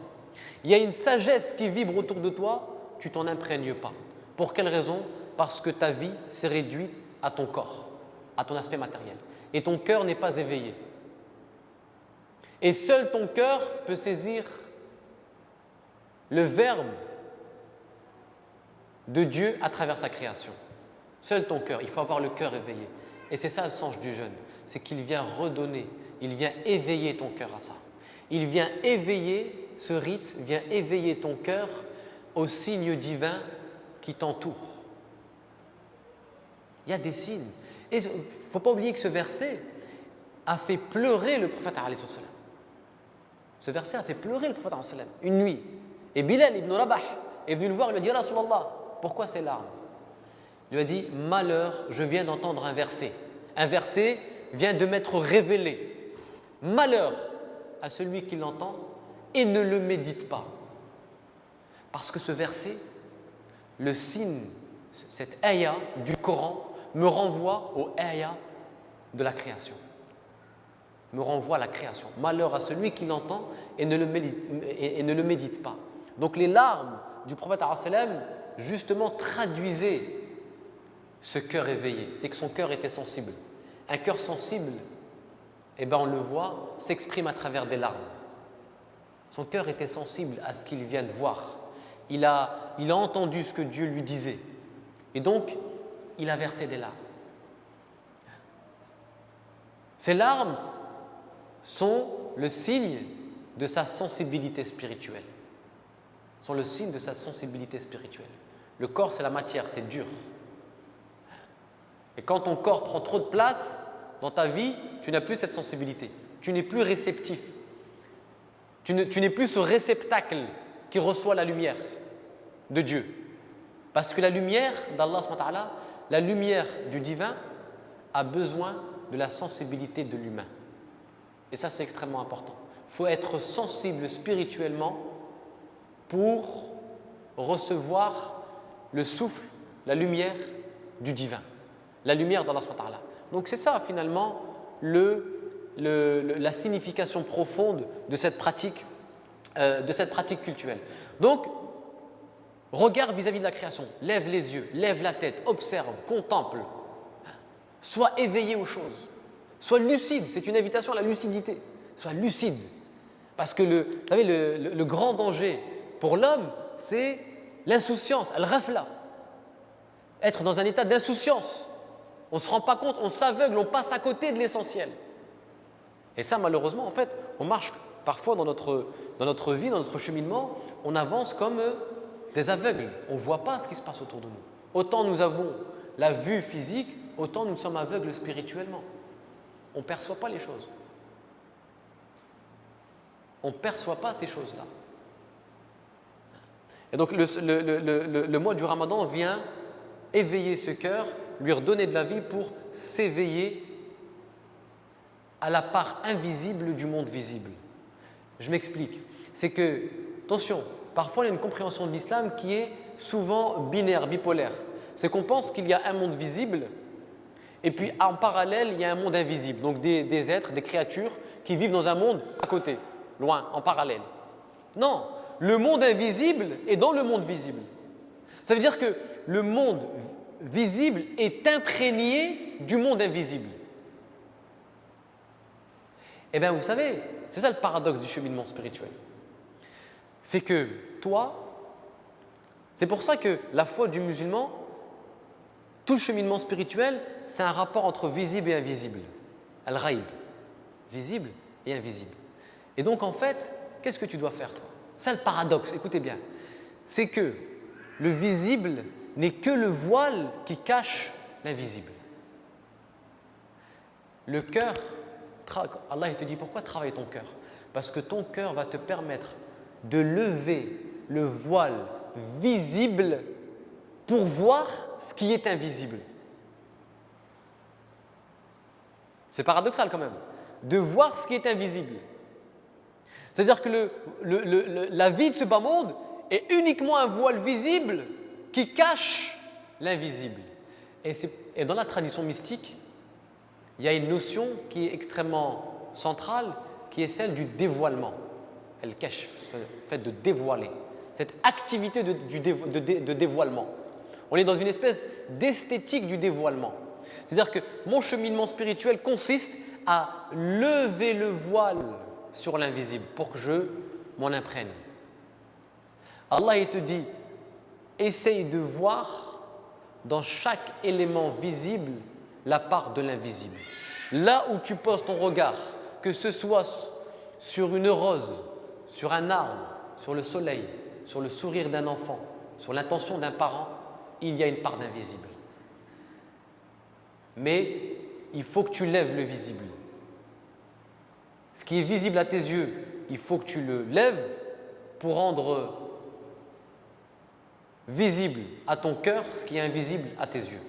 Il y a une sagesse qui vibre autour de toi, tu t'en imprègnes pas. Pour quelle raison? Parce que ta vie s'est réduite à ton corps, à ton aspect matériel. Et ton cœur n'est pas éveillé. Et seul ton cœur peut saisir le verbe de Dieu à travers sa création. Seul ton cœur, il faut avoir le cœur éveillé. Et c'est ça le sens du jeûne, c'est qu'il vient redonner, il vient éveiller ton cœur à ça. Il vient éveiller, ce rite vient éveiller ton cœur aux signes divins qui t'entourent. Il y a des signes. Et il ne faut pas oublier que ce verset a fait pleurer le prophète alayhi salam. Ce verset a fait pleurer le prophète alayhi salam une nuit. Et Bilal ibn Rabah est venu le voir, il lui a dit « Ya Rasulallah, pourquoi ces larmes ?» Il lui a dit « Malheur, je viens d'entendre un verset. Un verset vient de m'être révélé. Malheur à celui qui l'entend et ne le médite pas. » Parce que ce verset, le signe, cette ayah du Coran, me renvoie au ayah de la création. Me renvoie à la création. Malheur à celui qui l'entend et ne le médite pas. Donc les larmes du prophète justement traduisaient ce cœur éveillé. C'est que son cœur était sensible. Un cœur sensible, on le voit, s'exprime à travers des larmes. Son cœur était sensible à ce qu'il vient de voir. Il a entendu ce que Dieu lui disait. Et donc, il a versé des larmes. Ces larmes sont le signe de sa sensibilité spirituelle. Sont le signe de sa sensibilité spirituelle. Le corps, c'est la matière, c'est dur. Et quand ton corps prend trop de place dans ta vie, tu n'as plus cette sensibilité. Tu n'es plus réceptif. Tu n'es plus ce réceptacle qui reçoit la lumière de Dieu. Parce que la lumière d'Allah, la lumière du divin, a besoin de la sensibilité de l'humain. Et ça, c'est extrêmement important. Il faut être sensible spirituellement pour recevoir le souffle, la lumière du divin, la lumière d'Allah. Donc c'est ça finalement la signification profonde de cette pratique cultuelle. Donc, regarde vis-à-vis de la création, lève les yeux, lève la tête, observe, contemple, sois éveillé aux choses, sois lucide, c'est une invitation à la lucidité, sois lucide. Parce que vous savez, le grand danger pour l'homme, c'est l'insouciance, al-ghafla. Être dans un état d'insouciance. On ne se rend pas compte, on s'aveugle, on passe à côté de l'essentiel. Et ça, malheureusement, en fait, on marche parfois dans notre vie, dans notre cheminement, on avance comme des aveugles. On ne voit pas ce qui se passe autour de nous. Autant nous avons la vue physique, autant nous sommes aveugles spirituellement. On ne perçoit pas les choses. On ne perçoit pas ces choses-là. Et donc le mois du Ramadan vient éveiller ce cœur, lui redonner de la vie pour s'éveiller à la part invisible du monde visible. Je m'explique. C'est que, attention, parfois il y a une compréhension de l'islam qui est souvent binaire, bipolaire. C'est qu'on pense qu'il y a un monde visible et puis en parallèle il y a un monde invisible. Donc des êtres, des créatures qui vivent dans un monde à côté, loin, en parallèle. Non, le monde invisible est dans le monde visible. Ça veut dire que le monde visible est imprégné du monde invisible. Eh bien, vous savez, c'est ça le paradoxe du cheminement spirituel. C'est que toi, c'est pour ça que la foi du musulman, tout le cheminement spirituel, c'est un rapport entre visible et invisible. Al-Ghaib, visible et invisible. Et donc, en fait, qu'est-ce que tu dois faire, toi? Ça, le paradoxe, écoutez bien, c'est que le visible n'est que le voile qui cache l'invisible. Le cœur, Allah il te dit pourquoi travaille ton cœur? Parce que ton cœur va te permettre de lever le voile visible pour voir ce qui est invisible. C'est paradoxal quand même, de voir ce qui est invisible. C'est-à-dire que la vie de ce bas monde est uniquement un voile visible qui cache l'invisible. Et dans la tradition mystique, il y a une notion qui est extrêmement centrale, qui est celle du dévoilement. Elle cache, le fait de dévoiler. Cette activité de dévoilement. On est dans une espèce d'esthétique du dévoilement. C'est-à-dire que mon cheminement spirituel consiste à lever le voile sur l'invisible pour que je m'en imprègne. Allah il te dit, essaye de voir dans chaque élément visible la part de l'invisible. Là où tu poses ton regard, que ce soit sur une rose, sur un arbre, sur le soleil, sur le sourire d'un enfant, sur l'intention d'un parent, il y a une part d'invisible. Mais il faut que tu lèves le visible. Ce qui est visible à tes yeux, il faut que tu le lèves pour rendre visible à ton cœur ce qui est invisible à tes yeux.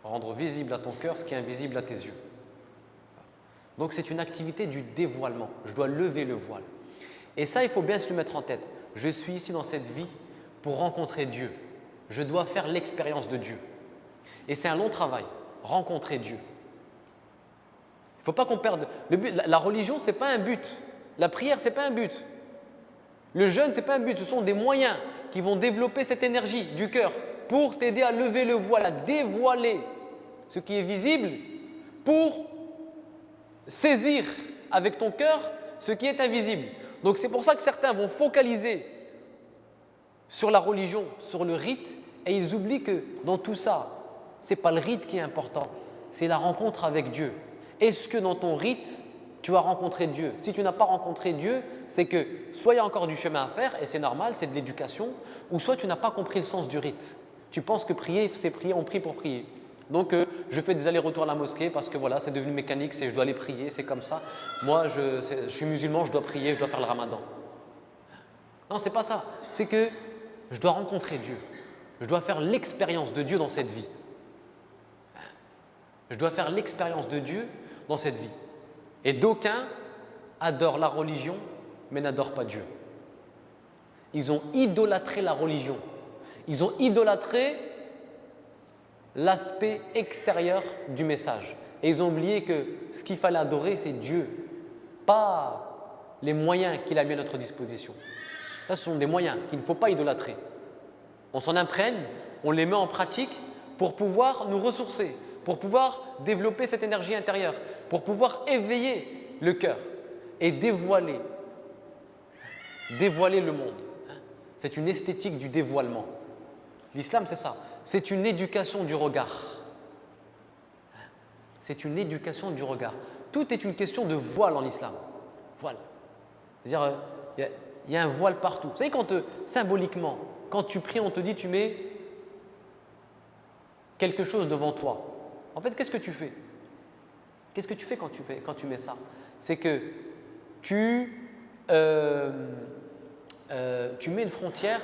Rendre visible à ton cœur ce qui est invisible à tes yeux. Donc c'est une activité du dévoilement. Je dois lever le voile. Et ça, il faut bien se le mettre en tête. Je suis ici dans cette vie pour rencontrer Dieu. Je dois faire l'expérience de Dieu. Et c'est un long travail, rencontrer Dieu. Il ne faut pas qu'on perde. La religion, ce n'est pas un but. La prière, ce n'est pas un but. Le jeûne, ce n'est pas un but. Ce sont des moyens qui vont développer cette énergie du cœur pour t'aider à lever le voile, à dévoiler ce qui est visible pour saisir avec ton cœur ce qui est invisible. Donc c'est pour ça que certains vont focaliser sur la religion, sur le rite, et ils oublient que dans tout ça, ce n'est pas le rite qui est important, c'est la rencontre avec Dieu. Est-ce que dans ton rite, tu as rencontré Dieu? Si tu n'as pas rencontré Dieu, c'est que soit il y a encore du chemin à faire, et c'est normal, c'est de l'éducation, ou soit tu n'as pas compris le sens du rite. Tu penses que prier, c'est prier, on prie pour prier. Donc, je fais des allers-retours à la mosquée parce que voilà, c'est devenu mécanique, je dois aller prier, c'est comme ça. Moi, je suis musulman, je dois prier, je dois faire le ramadan. Non, c'est pas ça. C'est que je dois rencontrer Dieu. Je dois faire l'expérience de Dieu dans cette vie. Je dois faire l'expérience de Dieu dans cette vie. Et d'aucuns adorent la religion, mais n'adorent pas Dieu. Ils ont idolâtré la religion. Ils ont idolâtré l'aspect extérieur du message. Et ils ont oublié que ce qu'il fallait adorer, c'est Dieu, pas les moyens qu'il a mis à notre disposition. Ça, ce sont des moyens qu'il ne faut pas idolâtrer. On s'en imprègne, on les met en pratique pour pouvoir nous ressourcer, pour pouvoir développer cette énergie intérieure, pour pouvoir éveiller le cœur et dévoiler le monde. C'est une esthétique du dévoilement. L'islam, c'est ça. C'est une éducation du regard. C'est une éducation du regard. Tout est une question de voile en islam. Voile. C'est-à-dire, il y a un voile partout. Vous savez, symboliquement, quand tu pries, on te dit tu mets quelque chose devant toi. En fait, qu'est-ce que tu fais? Qu'est-ce que tu fais quand tu mets ça? C'est que tu mets une frontière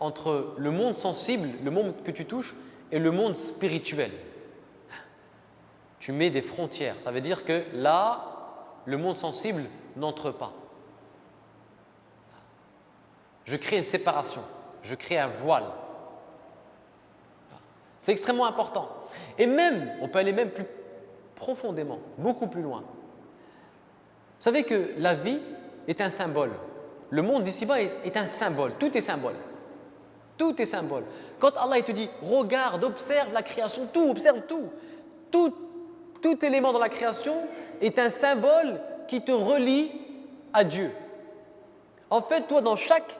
entre le monde sensible, le monde que tu touches, et le monde spirituel. Tu mets des frontières. Ça veut dire que là, le monde sensible n'entre pas. Je crée une séparation. Je crée un voile. C'est extrêmement important. Et même, on peut aller même plus profondément, beaucoup plus loin. Vous savez que la vie est un symbole. Le monde d'ici-bas est un symbole. Tout est symbole. Tout est symbole. Quand Allah il te dit, regarde, observe la création, observe tout. Tout élément dans la création est un symbole qui te relie à Dieu. En fait, toi, dans chaque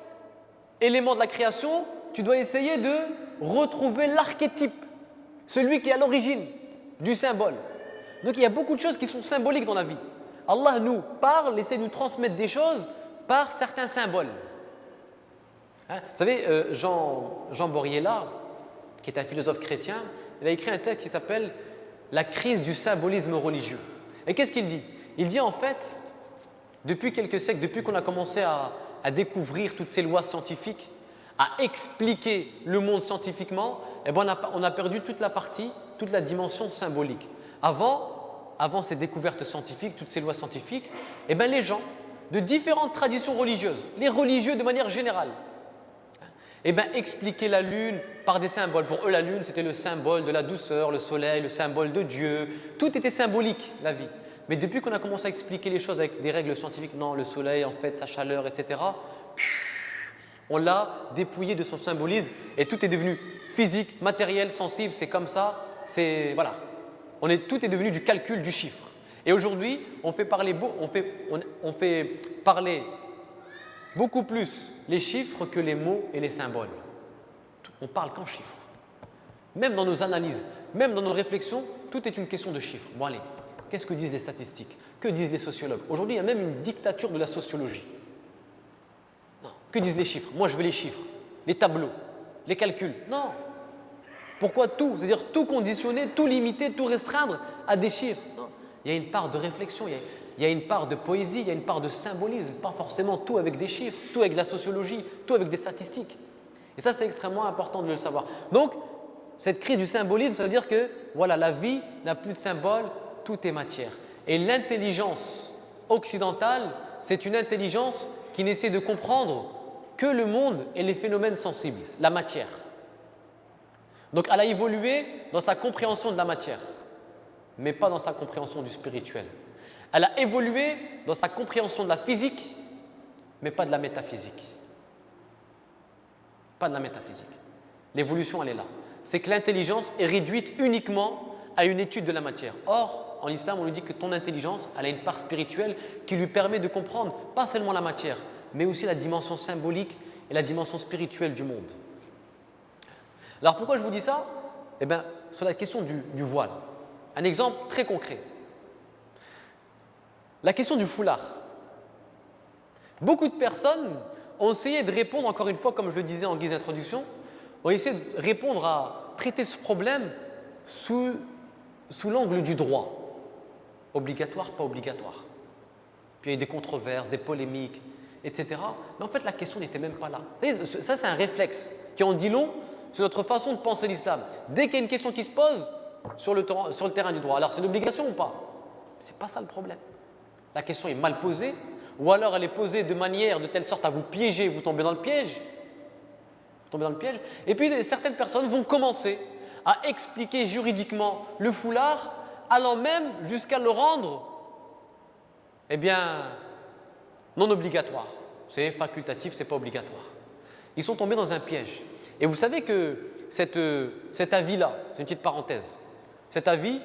élément de la création, tu dois essayer de retrouver l'archétype, celui qui est à l'origine du symbole. Donc, il y a beaucoup de choses qui sont symboliques dans la vie. Allah nous parle, essaie de nous transmettre des choses par certains symboles. Vous savez, Jean Borriella, qui est un philosophe chrétien, il a écrit un texte qui s'appelle « La crise du symbolisme religieux ». Et qu'est-ce qu'il dit? Il dit en fait, depuis quelques siècles, depuis qu'on a commencé à découvrir toutes ces lois scientifiques, à expliquer le monde scientifiquement, eh ben on a perdu toute la dimension symbolique. Avant ces découvertes scientifiques, toutes ces lois scientifiques, eh ben les gens de différentes traditions religieuses, les religieux de manière générale, eh ben expliquaient la lune par des symboles. Pour eux, la lune, c'était le symbole de la douceur, le soleil, le symbole de Dieu. Tout était symbolique, la vie. Mais depuis qu'on a commencé à expliquer les choses avec des règles scientifiques, non, le soleil, en fait, sa chaleur, etc., on l'a dépouillé de son symbolisme et tout est devenu physique, matériel, sensible, c'est comme ça, voilà. Tout est devenu du calcul du chiffre. Et aujourd'hui, on fait parler beaucoup plus les chiffres que les mots et les symboles. On parle qu'en chiffres. Même dans nos analyses, même dans nos réflexions, tout est une question de chiffres. Bon allez, qu'est-ce que disent les statistiques? Que disent les sociologues? Aujourd'hui, il y a même une dictature de la sociologie. Non. Que disent les chiffres? Moi, je veux les chiffres, les tableaux, les calculs. Non. Pourquoi tout? C'est-à-dire tout conditionner, tout limiter, tout restreindre à des chiffres. Non. Il y a une part de réflexion, il y a une part de poésie, il y a une part de symbolisme, pas forcément tout avec des chiffres, tout avec de la sociologie, tout avec des statistiques. Et ça, c'est extrêmement important de le savoir. Donc, cette crise du symbolisme, ça veut dire que voilà, la vie n'a plus de symbole, tout est matière. Et l'intelligence occidentale, c'est une intelligence qui n'essaie de comprendre que le monde et les phénomènes sensibles, la matière. Donc, elle a évolué dans sa compréhension de la matière, mais pas dans sa compréhension du spirituel. Elle a évolué dans sa compréhension de la physique, mais pas de la métaphysique. Pas de la métaphysique. L'évolution, elle est là. C'est que l'intelligence est réduite uniquement à une étude de la matière. Or, en islam, on nous dit que ton intelligence, elle a une part spirituelle qui lui permet de comprendre pas seulement la matière, mais aussi la dimension symbolique et la dimension spirituelle du monde. Alors, pourquoi je vous dis ça? Eh bien, sur la question du voile. Un exemple très concret. La question du foulard. Beaucoup de personnes ont essayé de répondre, encore une fois, comme je le disais en guise d'introduction, ont essayé de répondre à traiter ce problème sous l'angle du droit. Obligatoire, pas obligatoire. Puis il y a eu des controverses, des polémiques, etc. Mais en fait, la question n'était même pas là. Ça, c'est un réflexe qui en dit long sur notre façon de penser l'islam. Dès qu'il y a une question qui se pose sur le terrain du droit, alors c'est une obligation ou pas? Ce n'est pas ça le problème. La question est mal posée, ou alors elle est posée de telle sorte à vous piéger, vous tombez dans le piège. Et puis certaines personnes vont commencer à expliquer juridiquement le foulard, allant même jusqu'à le rendre non obligatoire. C'est facultatif, ce n'est pas obligatoire. Ils sont tombés dans un piège. Et vous savez que cet avis-là, c'est une petite parenthèse, cet avis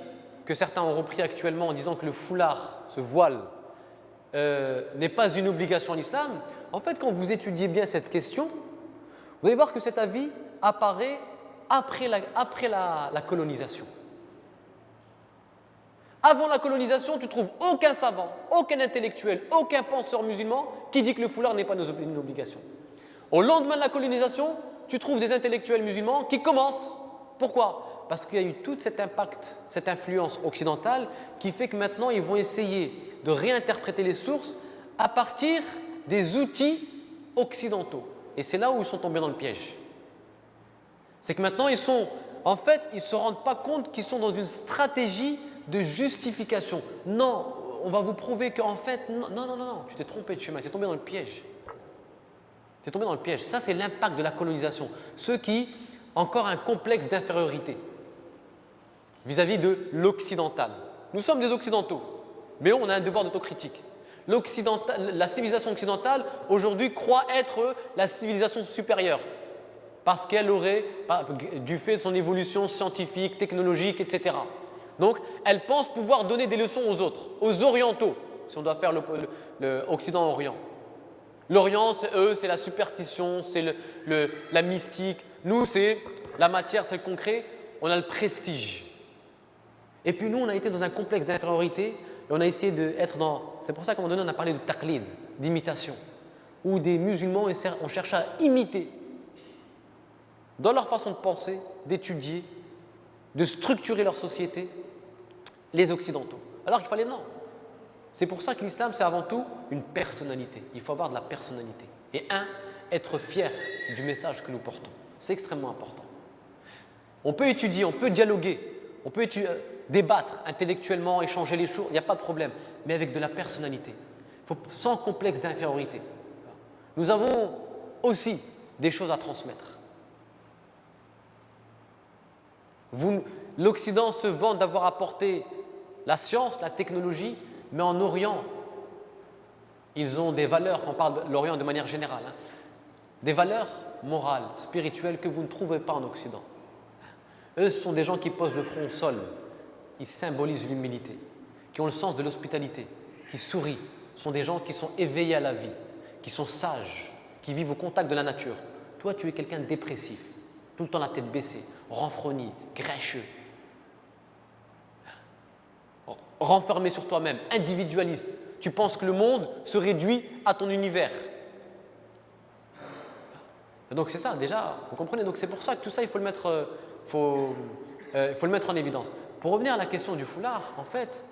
que certains ont repris actuellement en disant que le foulard, ce voile, n'est pas une obligation en islam, en fait, quand vous étudiez bien cette question, vous allez voir que cet avis apparaît après la colonisation. Avant la colonisation, tu ne trouves aucun savant, aucun intellectuel, aucun penseur musulman qui dit que le foulard n'est pas une obligation. Au lendemain de la colonisation, tu trouves des intellectuels musulmans qui commencent. Pourquoi? Parce qu'il y a eu tout cet impact, cette influence occidentale qui fait que maintenant, ils vont essayer de réinterpréter les sources à partir des outils occidentaux. Et c'est là où ils sont tombés dans le piège. C'est que maintenant, ils ne se rendent pas compte qu'ils sont dans une stratégie de justification. Non, on va vous prouver qu'en fait, non, tu t'es trompé de chemin, tu es tombé dans le piège. Ça, c'est l'impact de la colonisation. Ceux qui ont encore un complexe d'infériorité vis-à-vis de l'occidental. Nous sommes des occidentaux, mais on a un devoir d'autocritique. La civilisation occidentale, aujourd'hui, croit être la civilisation supérieure parce qu'elle aurait, du fait de son évolution scientifique, technologique, etc. Donc, elle pense pouvoir donner des leçons aux autres, aux orientaux, si on doit faire le Occident-Orient. L'Orient, c'est la superstition, c'est la mystique. Nous, c'est la matière, c'est le concret, on a le prestige. Et puis nous, on a été dans un complexe d'infériorité et on a essayé d'être dans… C'est pour ça qu'à un moment donné, on a parlé de taqlid, d'imitation, où des musulmans ont cherché à imiter, dans leur façon de penser, d'étudier, de structurer leur société, les occidentaux. Alors qu'il fallait non. C'est pour ça que l'islam, c'est avant tout une personnalité. Il faut avoir de la personnalité. Et être fier du message que nous portons. C'est extrêmement important. On peut étudier, on peut dialoguer, on peut débattre intellectuellement, échanger les choses, il n'y a pas de problème, mais avec de la personnalité. Sans complexe d'infériorité. Nous avons aussi des choses à transmettre. L'Occident se vante d'avoir apporté la science, la technologie, mais en Orient, ils ont des valeurs, on parle de l'Orient de manière générale, des valeurs morales, spirituelles que vous ne trouvez pas en Occident. Eux, ce sont des gens qui posent le front au sol, ils symbolisent l'humilité, qui ont le sens de l'hospitalité, qui sourient. Ce sont des gens qui sont éveillés à la vie, qui sont sages, qui vivent au contact de la nature. Toi, tu es quelqu'un de dépressif, tout le temps la tête baissée, renfrogné, grincheux, renfermé sur toi-même, individualiste. Tu penses que le monde se réduit à ton univers. Donc c'est ça, déjà, vous comprenez? Donc c'est pour ça que tout ça, il faut le mettre, faut le mettre en évidence. Pour revenir à la question du foulard, en fait,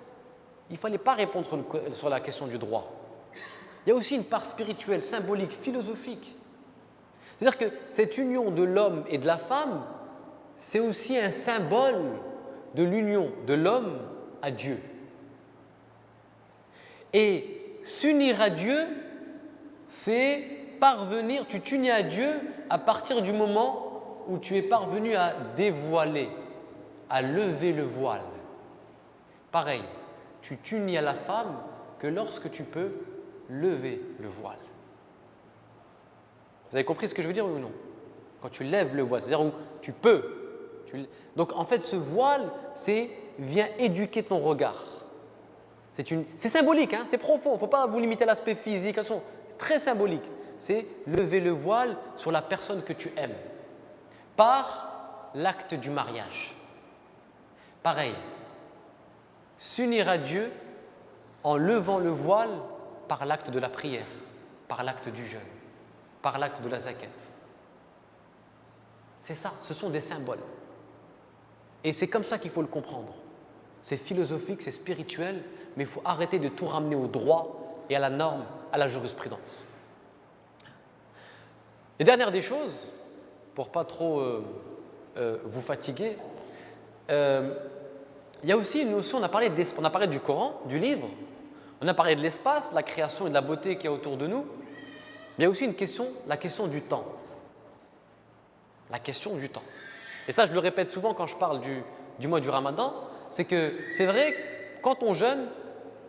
il ne fallait pas répondre sur la question du droit. Il y a aussi une part spirituelle, symbolique, philosophique. C'est-à-dire que cette union de l'homme et de la femme, c'est aussi un symbole de l'union de l'homme à Dieu. Et s'unir à Dieu, c'est parvenir, tu t'unis à Dieu à partir du moment où tu es parvenu à dévoiler, à lever le voile. Pareil, tu t'unis à la femme que lorsque tu peux lever le voile. Vous avez compris ce que je veux dire ou non? Quand tu lèves le voile, c'est-à-dire où tu peux. Donc en fait, ce voile, vient éduquer ton regard. C'est symbolique, hein, c'est profond, il ne faut pas vous limiter à l'aspect physique, c'est très symbolique. C'est lever le voile sur la personne que tu aimes par l'acte du mariage. Pareil, s'unir à Dieu en levant le voile par l'acte de la prière, par l'acte du jeûne, par l'acte de la zakat. C'est ça, ce sont des symboles. Et c'est comme ça qu'il faut le comprendre. C'est philosophique, c'est spirituel, mais il faut arrêter de tout ramener au droit et à la norme, à la jurisprudence. Et dernière des choses, pour pas trop vous fatiguer, il y a aussi une notion, on a parlé du Coran, du livre, on a parlé de l'espace, la création et de la beauté qu'il y a autour de nous, mais il y a aussi une question, la question du temps. La question du temps. Et ça, je le répète souvent quand je parle du mois du Ramadan, c'est que c'est vrai, quand on jeûne,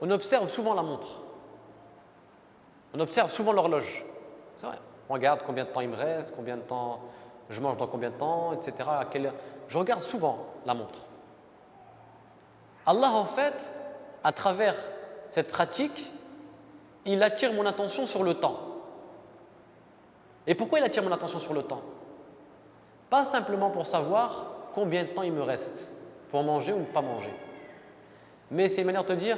on observe souvent la montre. On observe souvent l'horloge. C'est vrai. On regarde combien de temps il me reste, combien de temps je mange dans combien de temps, etc. Je regarde souvent la montre. Allah, en fait, à travers cette pratique, il attire mon attention sur le temps. Et pourquoi il attire mon attention sur le temps? Pas simplement pour savoir combien de temps il me reste pour manger ou ne pas manger. Mais c'est une manière de te dire,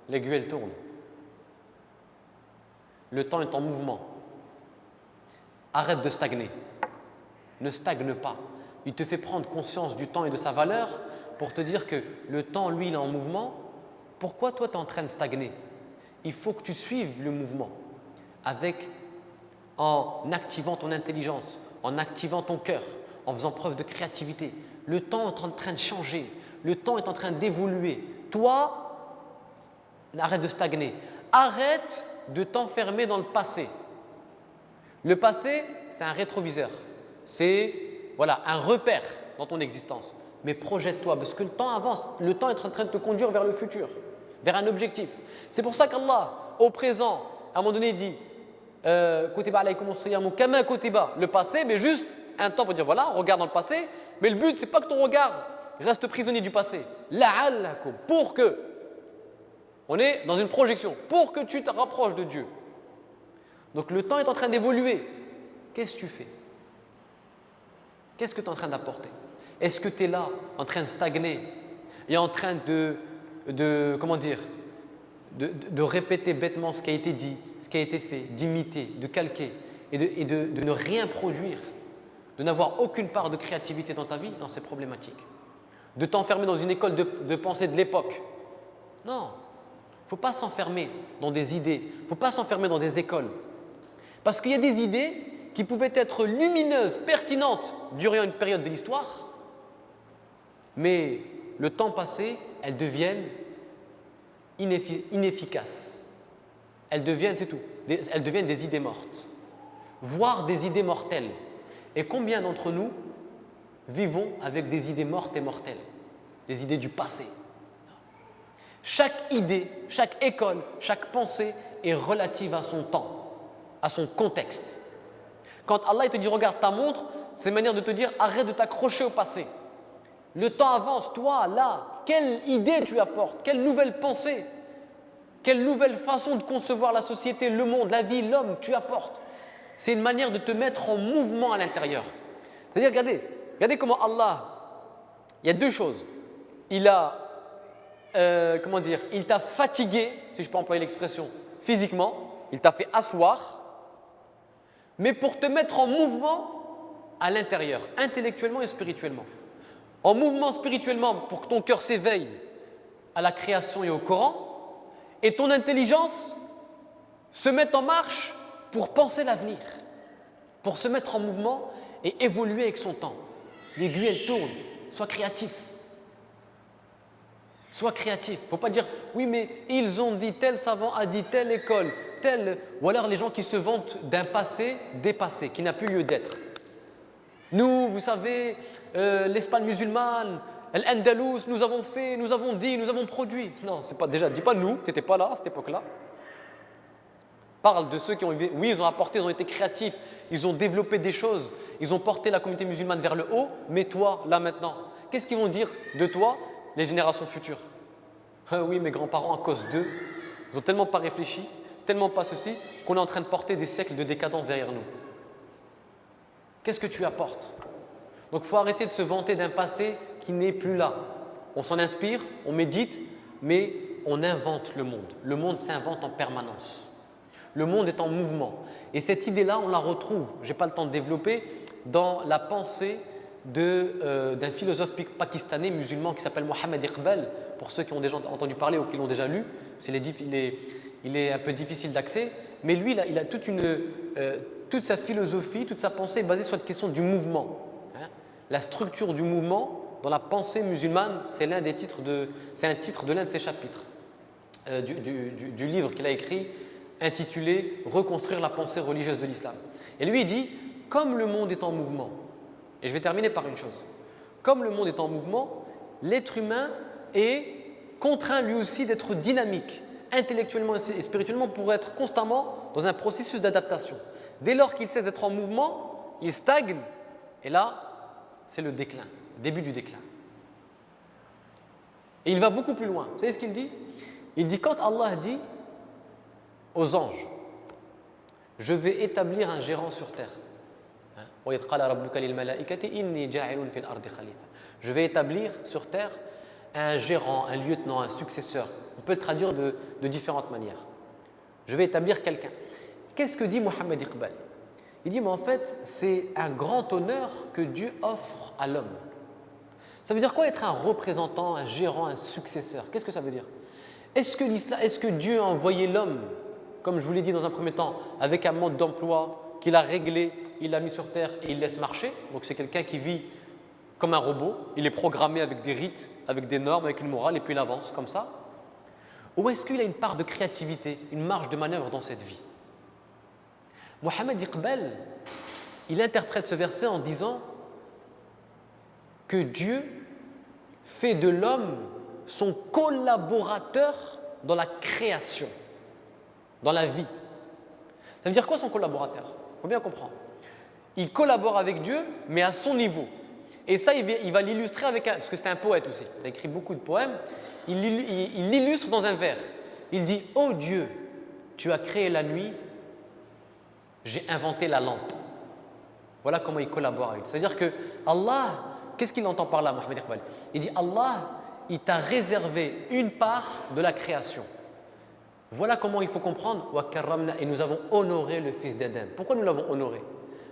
l'aiguille elle tourne. Le temps est en mouvement. Arrête de stagner. Ne stagne pas. Il te fait prendre conscience du temps et de sa valeur pour te dire que le temps, lui, il est en mouvement. Pourquoi toi, tu es en train de stagner? Il faut que tu suives le mouvement en activant ton intelligence, en activant ton cœur, en faisant preuve de créativité. Le temps est en train de changer. Le temps est en train d'évoluer. Toi, arrête de stagner. Arrête de t'enfermer dans le passé. Le passé, c'est un rétroviseur. C'est un repère dans ton existence. Mais projette-toi, parce que le temps avance. Le temps est en train de te conduire vers le futur, vers un objectif. C'est pour ça qu'Allah, au présent, à un moment donné, dit Kutiba alaykum as-siyamu kama kutiba, le passé, mais juste un temps pour dire voilà, regarde dans le passé. Mais le but, c'est pas que ton regard reste prisonnier du passé. La'allakum, pour que, on est dans une projection, pour que tu te rapproches de Dieu. Donc le temps est en train d'évoluer. Qu'est-ce que tu fais? Qu'est-ce que tu es en train d'apporter? Est-ce que tu es là, en train de stagner et en train de répéter bêtement ce qui a été dit, ce qui a été fait, d'imiter, de calquer et de ne rien produire, de n'avoir aucune part de créativité dans ta vie? Non, c'est problématique. De t'enfermer dans une école de pensée de l'époque? Non, il ne faut pas s'enfermer dans des idées, il ne faut pas s'enfermer dans des écoles. Parce qu'il y a des idées qui pouvaient être lumineuses, pertinentes durant une période de l'histoire, mais le temps passé, elles deviennent inefficaces. Elles deviennent, c'est tout, elles deviennent des idées mortes, voire des idées mortelles. Et combien d'entre nous vivons avec des idées mortes et mortelles, des idées du passé? Chaque idée, chaque école, chaque pensée est relative à son temps, à son contexte. Quand Allah te dit regarde ta montre, c'est une manière de te dire arrête de t'accrocher au passé. Le temps avance, toi là, quelle idée tu apportes, quelle nouvelle pensée, quelle nouvelle façon de concevoir la société, le monde, la vie, l'homme tu apportes. C'est une manière de te mettre en mouvement à l'intérieur. C'est-à-dire, regardez comment Allah, il y a deux choses. Il a, il t'a fatigué, si je peux employer l'expression, physiquement, il t'a fait asseoir, mais pour te mettre en mouvement à l'intérieur, intellectuellement et spirituellement. En mouvement spirituellement pour que ton cœur s'éveille à la création et au Coran, et ton intelligence se mette en marche pour penser l'avenir, pour se mettre en mouvement et évoluer avec son temps. L'aiguille, elle tourne, sois créatif. Sois créatif. Il ne faut pas dire oui, mais ils ont dit, tel savant a dit, telle école, tel. Ou alors les gens qui se vantent d'un passé dépassé, qui n'a plus lieu d'être. Nous, vous savez, l'Espagne musulmane, l'Andalous, nous avons fait, nous avons dit, nous avons produit. Non, c'est pas déjà, dis pas nous, tu n'étais pas là à cette époque-là. Parle de ceux qui ont, oui, ils ont apporté, ils ont été créatifs, ils ont développé des choses, ils ont porté la communauté musulmane vers le haut, mais toi, là maintenant, qu'est-ce qu'ils vont dire de toi, les générations futures? Ah oui, mes grands-parents, à cause d'eux, ils n'ont tellement pas réfléchi, tellement pas ceci, qu'on est en train de porter des siècles de décadence derrière nous. Qu'est-ce que tu apportes? Donc il faut arrêter de se vanter d'un passé qui n'est plus là. On s'en inspire, on médite, mais on invente le monde. Le monde s'invente en permanence. Le monde est en mouvement. Et cette idée-là, on la retrouve, je n'ai pas le temps de développer, dans la pensée d'un philosophe pakistanais musulman qui s'appelle Mohammed Iqbal, pour ceux qui ont déjà entendu parler ou qui l'ont déjà lu. Il est un peu difficile d'accès, mais lui, il a toute sa philosophie, toute sa pensée est basée sur la question du mouvement. La structure du mouvement dans la pensée musulmane, c'est un titre de l'un de ses chapitres du livre qu'il a écrit intitulé « Reconstruire la pensée religieuse de l'islam ». Et lui, il dit, comme le monde est en mouvement, et je vais terminer par une chose, comme le monde est en mouvement, l'être humain est contraint lui aussi d'être dynamique, intellectuellement et spirituellement, pour être constamment dans un processus d'adaptation. Dès lors qu'il cesse d'être en mouvement, il stagne, et là, c'est le déclin, début du déclin. Et il va beaucoup plus loin. Vous savez ce qu'il dit? Il dit, quand Allah dit aux anges, je vais établir un gérant sur terre. Je vais établir sur terre un gérant, un lieutenant, un successeur. On peut le traduire de différentes manières. Je vais établir quelqu'un. Qu'est-ce que dit Mohammed Iqbal? Il dit, mais en fait, c'est un grand honneur que Dieu offre à l'homme. Ça veut dire quoi être un représentant, un gérant, un successeur? Qu'est-ce que ça veut dire? Est-ce que Dieu a envoyé l'homme, comme je vous l'ai dit dans un premier temps, avec un mode d'emploi qu'il a réglé, il l'a mis sur terre et il laisse marcher? Donc c'est quelqu'un qui vit comme un robot, il est programmé avec des rites, avec des normes, avec une morale et puis il avance comme ça? Ou est-ce qu'il a une part de créativité, une marge de manœuvre dans cette vie? Mohammed Iqbal, il interprète ce verset en disant que Dieu fait de l'homme son collaborateur dans la création, dans la vie. Ça veut dire quoi son collaborateur? Il faut bien comprendre. Il collabore avec Dieu, mais à son niveau. Et ça, il va l'illustrer avec parce que c'est un poète aussi, il a écrit beaucoup de poèmes, il l'illustre dans un vers. Il dit, ô Dieu, tu as créé la nuit, j'ai inventé la lampe. Voilà comment il collabore avec. C'est-à-dire que Allah, qu'est-ce qu'il entend par là, Mohammed Iqbal? Il dit, Allah, il t'a réservé une part de la création. Voilà comment il faut comprendre. Et nous avons honoré le fils d'Adam. Pourquoi nous l'avons honoré?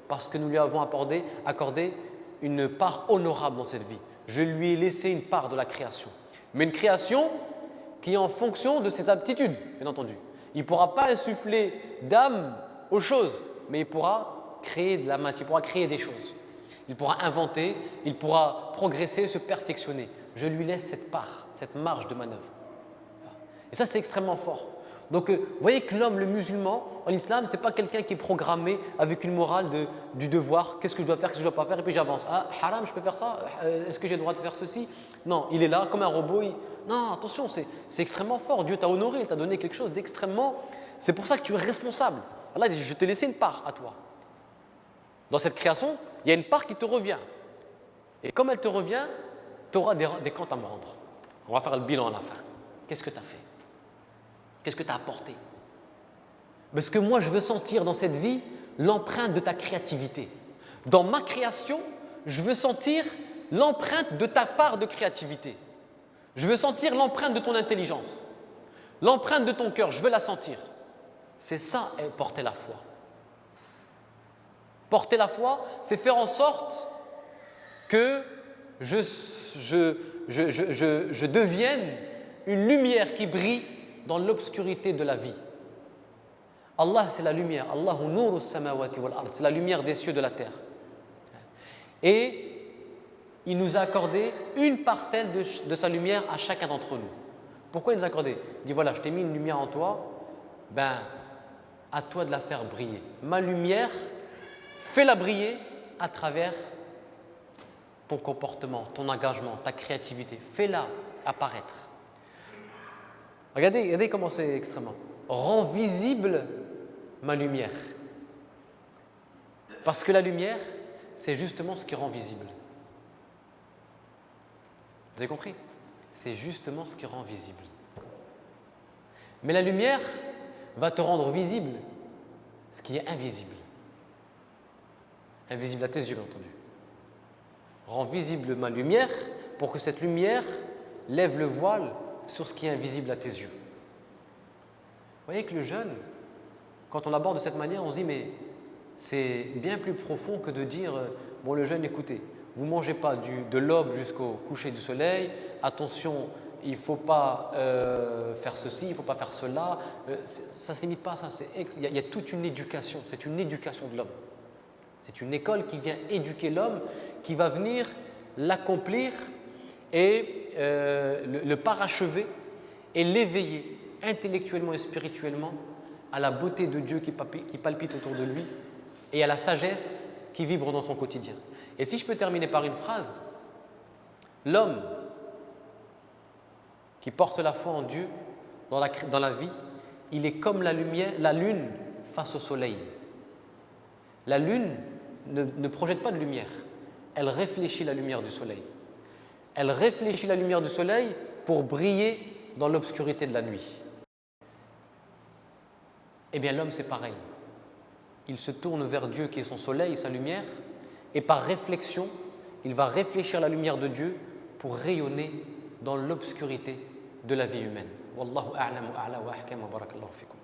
Parce que nous lui avons accordé une part honorable dans cette vie. Je lui ai laissé une part de la création. Mais une création qui est en fonction de ses aptitudes, bien entendu. Il ne pourra pas insuffler d'âme aux choses, mais il pourra créer de la matière, il pourra créer des choses. Il pourra inventer, il pourra progresser, se perfectionner. Je lui laisse cette part, cette marge de manœuvre. Et ça, c'est extrêmement fort. Donc, vous voyez que l'homme, le musulman, en islam, ce n'est pas quelqu'un qui est programmé avec une morale du devoir. Qu'est-ce que je dois faire, qu'est-ce que je ne dois pas faire, et puis j'avance. Ah, haram, je peux faire ça? Est-ce que j'ai le droit de faire ceci? Non, il est là comme un robot. Non, attention, c'est extrêmement fort. Dieu t'a honoré, il t'a donné quelque chose d'extrêmement… C'est pour ça que tu es responsable. Allah dit, je t'ai laissé une part à toi. Dans cette création, il y a une part qui te revient. Et comme elle te revient, tu auras des comptes à me rendre. On va faire le bilan à la fin. Qu'est-ce que tu as fait? Qu'est-ce que tu as apporté? Parce que moi, je veux sentir dans cette vie l'empreinte de ta créativité. Dans ma création, je veux sentir l'empreinte de ta part de créativité. Je veux sentir l'empreinte de ton intelligence. L'empreinte de ton cœur, je veux la sentir. C'est ça, porter la foi. Porter la foi, c'est faire en sorte que je devienne une lumière qui brille dans l'obscurité de la vie. Allah, c'est la lumière. Allahu nuru samawati wal ard. C'est la lumière des cieux et de la terre. Et il nous a accordé une parcelle de sa lumière à chacun d'entre nous. Pourquoi il nous a accordé? Il dit, voilà, je t'ai mis une lumière en toi, ben, à toi de la faire briller. Ma lumière, fais-la briller à travers ton comportement, ton engagement, ta créativité. Fais-la apparaître. Regardez comment c'est extrêmement. Rends visible ma lumière. Parce que la lumière, c'est justement ce qui rend visible. Vous avez compris? C'est justement ce qui rend visible. Mais la lumière va te rendre visible ce qui est invisible. Invisible à tes yeux, bien entendu. Rends visible ma lumière pour que cette lumière lève le voile sur ce qui est invisible à tes yeux. Vous voyez que le jeûne, quand on l'aborde de cette manière, on se dit mais c'est bien plus profond que de dire bon, le jeûne, écoutez, vous ne mangez pas de l'aube jusqu'au coucher du soleil, attention, il ne faut pas faire ceci, il ne faut pas faire cela. Ça ne se limite pas à ça, il y a toute une éducation, c'est une éducation de l'homme. C'est une école qui vient éduquer l'homme, qui va venir l'accomplir et le parachever et l'éveiller intellectuellement et spirituellement à la beauté de Dieu qui palpite autour de lui et à la sagesse qui vibre dans son quotidien. Et si je peux terminer par une phrase, l'homme qui porte la foi en Dieu dans la vie, il est comme la lune face au soleil. La lune ne projette pas de lumière, elle réfléchit la lumière du soleil. Elle réfléchit la lumière du soleil pour briller dans l'obscurité de la nuit. Eh bien, l'homme, c'est pareil. Il se tourne vers Dieu qui est son soleil, sa lumière, et par réflexion, il va réfléchir la lumière de Dieu pour rayonner dans l'obscurité de la vie humaine. Wallahu a'lam wa a'la wa ahkam wa barakallahu fikum.